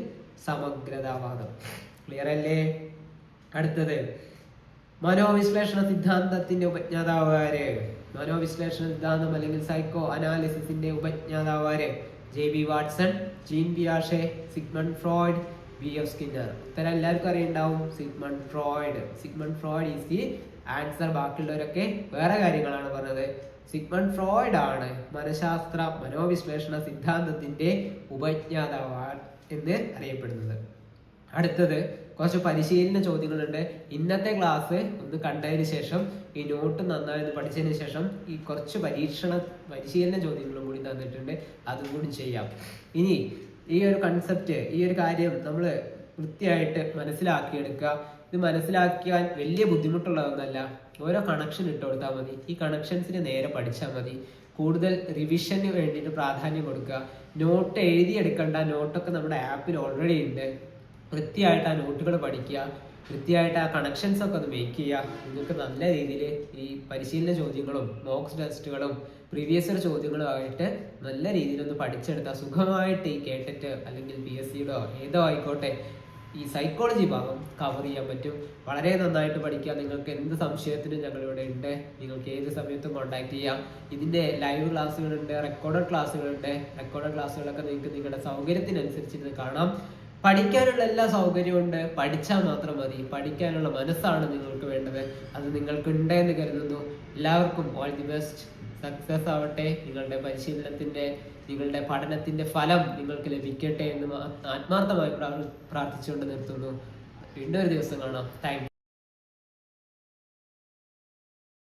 സമഗ്രതാവാദം. ക്ലിയർ അല്ലേ? അടുത്തത് മനോവിശ്ലേഷണ സിദ്ധാന്തത്തിന്റെ ഉപജ്ഞാതാവ് ആര്? മനോവിശ്ലേഷണ സിദ്ധാന്തം അല്ലെങ്കിൽ സൈക്കോ അനാലിസിസിന്റെ ഉപജ്ഞാതാവ് ആര്? JB വാട്സൺ, ജീൻ പിയാഷെ, സിഗ്മണ്ട് ഫ്രോയിഡ്, BF സ്കിന്നർ. ഇത്തരം എല്ലാവർക്കും അറിയുണ്ടാവും Sigmund Freud. Sigmund Freud is the answer. ബാക്കിയുള്ളവരൊക്കെ വേറെ കാര്യങ്ങളാണ് പറഞ്ഞത്. സിഗ്മണ്ട് ഫ്രോയിഡ് ആണ് മനഃശാസ്ത്ര മനോവിശ്ലേഷണ സിദ്ധാന്തത്തിന്റെ ഉപജ്ഞാതാവ് എന്ന് അറിയപ്പെടുന്നത്. അടുത്തത് കുറച്ച് പരിശീലന ചോദ്യങ്ങളുണ്ട്. ഇന്നത്തെ ക്ലാസ് ഒന്ന് കണ്ടതിന് ശേഷം ഈ നോട്ട് നന്നായി പഠിച്ചതിന് ശേഷം ഈ കുറച്ച് പരിശീലന ചോദ്യങ്ങളും കൂടി തന്നിട്ടുണ്ട്, അതും കൂടി ചെയ്യാം. ഇനി ഈ ഒരു കൺസെപ്റ്റ്, ഈ ഒരു കാര്യം നമ്മൾ വൃത്തിയായിട്ട് മനസ്സിലാക്കിയെടുക്കുക. ഇത് മനസ്സിലാക്കിയാൽ വലിയ ബുദ്ധിമുട്ടുള്ളതൊന്നല്ല. ഓരോ കണക്ഷൻ ഇട്ട് കൊടുത്താൽ മതി. ഈ കണക്ഷൻസിന് നേരെ പഠിച്ചാൽ മതി. കൂടുതൽ റിവിഷന് വേണ്ടിയിട്ട് പ്രാധാന്യം കൊടുക്കുക. നോട്ട് എഴുതിയെടുക്കേണ്ട, നോട്ടൊക്കെ നമ്മുടെ ആപ്പിൽ ഓൾറെഡി ഉണ്ട്. വൃത്തിയായിട്ട് ആ നോട്ടുകൾ പഠിക്കുക, വൃത്തിയായിട്ട് ആ കണക്ഷൻസ് ഒക്കെ ഒന്ന് മേക്ക് ചെയ്യുക. നിങ്ങൾക്ക് നല്ല രീതിയിൽ ഈ പരിശീലന ചോദ്യങ്ങളും മോക്ക് ടെസ്റ്റുകളും പ്രീവിയസ് ഇയർ ചോദ്യങ്ങളും ആയിട്ട് നല്ല രീതിയിലൊന്ന് പഠിച്ചെടുത്താൽ സുഖമായിട്ട് ഈ കേട്ടിട്ട് അല്ലെങ്കിൽ PSCയുടെയോ ഏതോ ആയിക്കോട്ടെ ഈ സൈക്കോളജി ഭാഗം കവർ ചെയ്യാൻ പറ്റും. വളരെ നന്നായിട്ട് പഠിക്കുക. നിങ്ങൾക്ക് എന്ത് സംശയത്തിനും ഞങ്ങളിവിടെ ഉണ്ട്. നിങ്ങൾക്ക് ഏത് സമയത്തും കോൺടാക്ട് ചെയ്യാം. ഇതിൻ്റെ ലൈവ് ക്ലാസ്സുകളുണ്ട്, റെക്കോർഡഡ് ക്ലാസ്സുകളുണ്ട്. റെക്കോർഡഡ് ക്ലാസ്സുകളൊക്കെ നിങ്ങൾക്ക് നിങ്ങളുടെ സൗകര്യത്തിനനുസരിച്ച് കാണാം. പഠിക്കാനുള്ള എല്ലാ സൗകര്യവും ഉണ്ട്. പഠിച്ചാൽ മാത്രം മതി. പഠിക്കാനുള്ള മനസ്സാണ് നിങ്ങൾക്ക് വേണ്ടത്. അത് നിങ്ങൾക്ക് ഉണ്ടെന്ന് കരുതുന്നു. എല്ലാവർക്കും ഓൾ ദി ബെസ്റ്റ്. സക്സസ് ആവട്ടെ. നിങ്ങളുടെ പരിശീലനത്തിന്റെ, നിങ്ങളുടെ പഠനത്തിന്റെ ഫലം നിങ്ങൾക്ക് ലഭിക്കട്ടെ എന്ന് ആത്മാർത്ഥമായി പ്രാർത്ഥിച്ചുകൊണ്ട് നിർത്തുന്നു. വീണ്ടും ഒരു ദിവസം കാണാം. Thank you.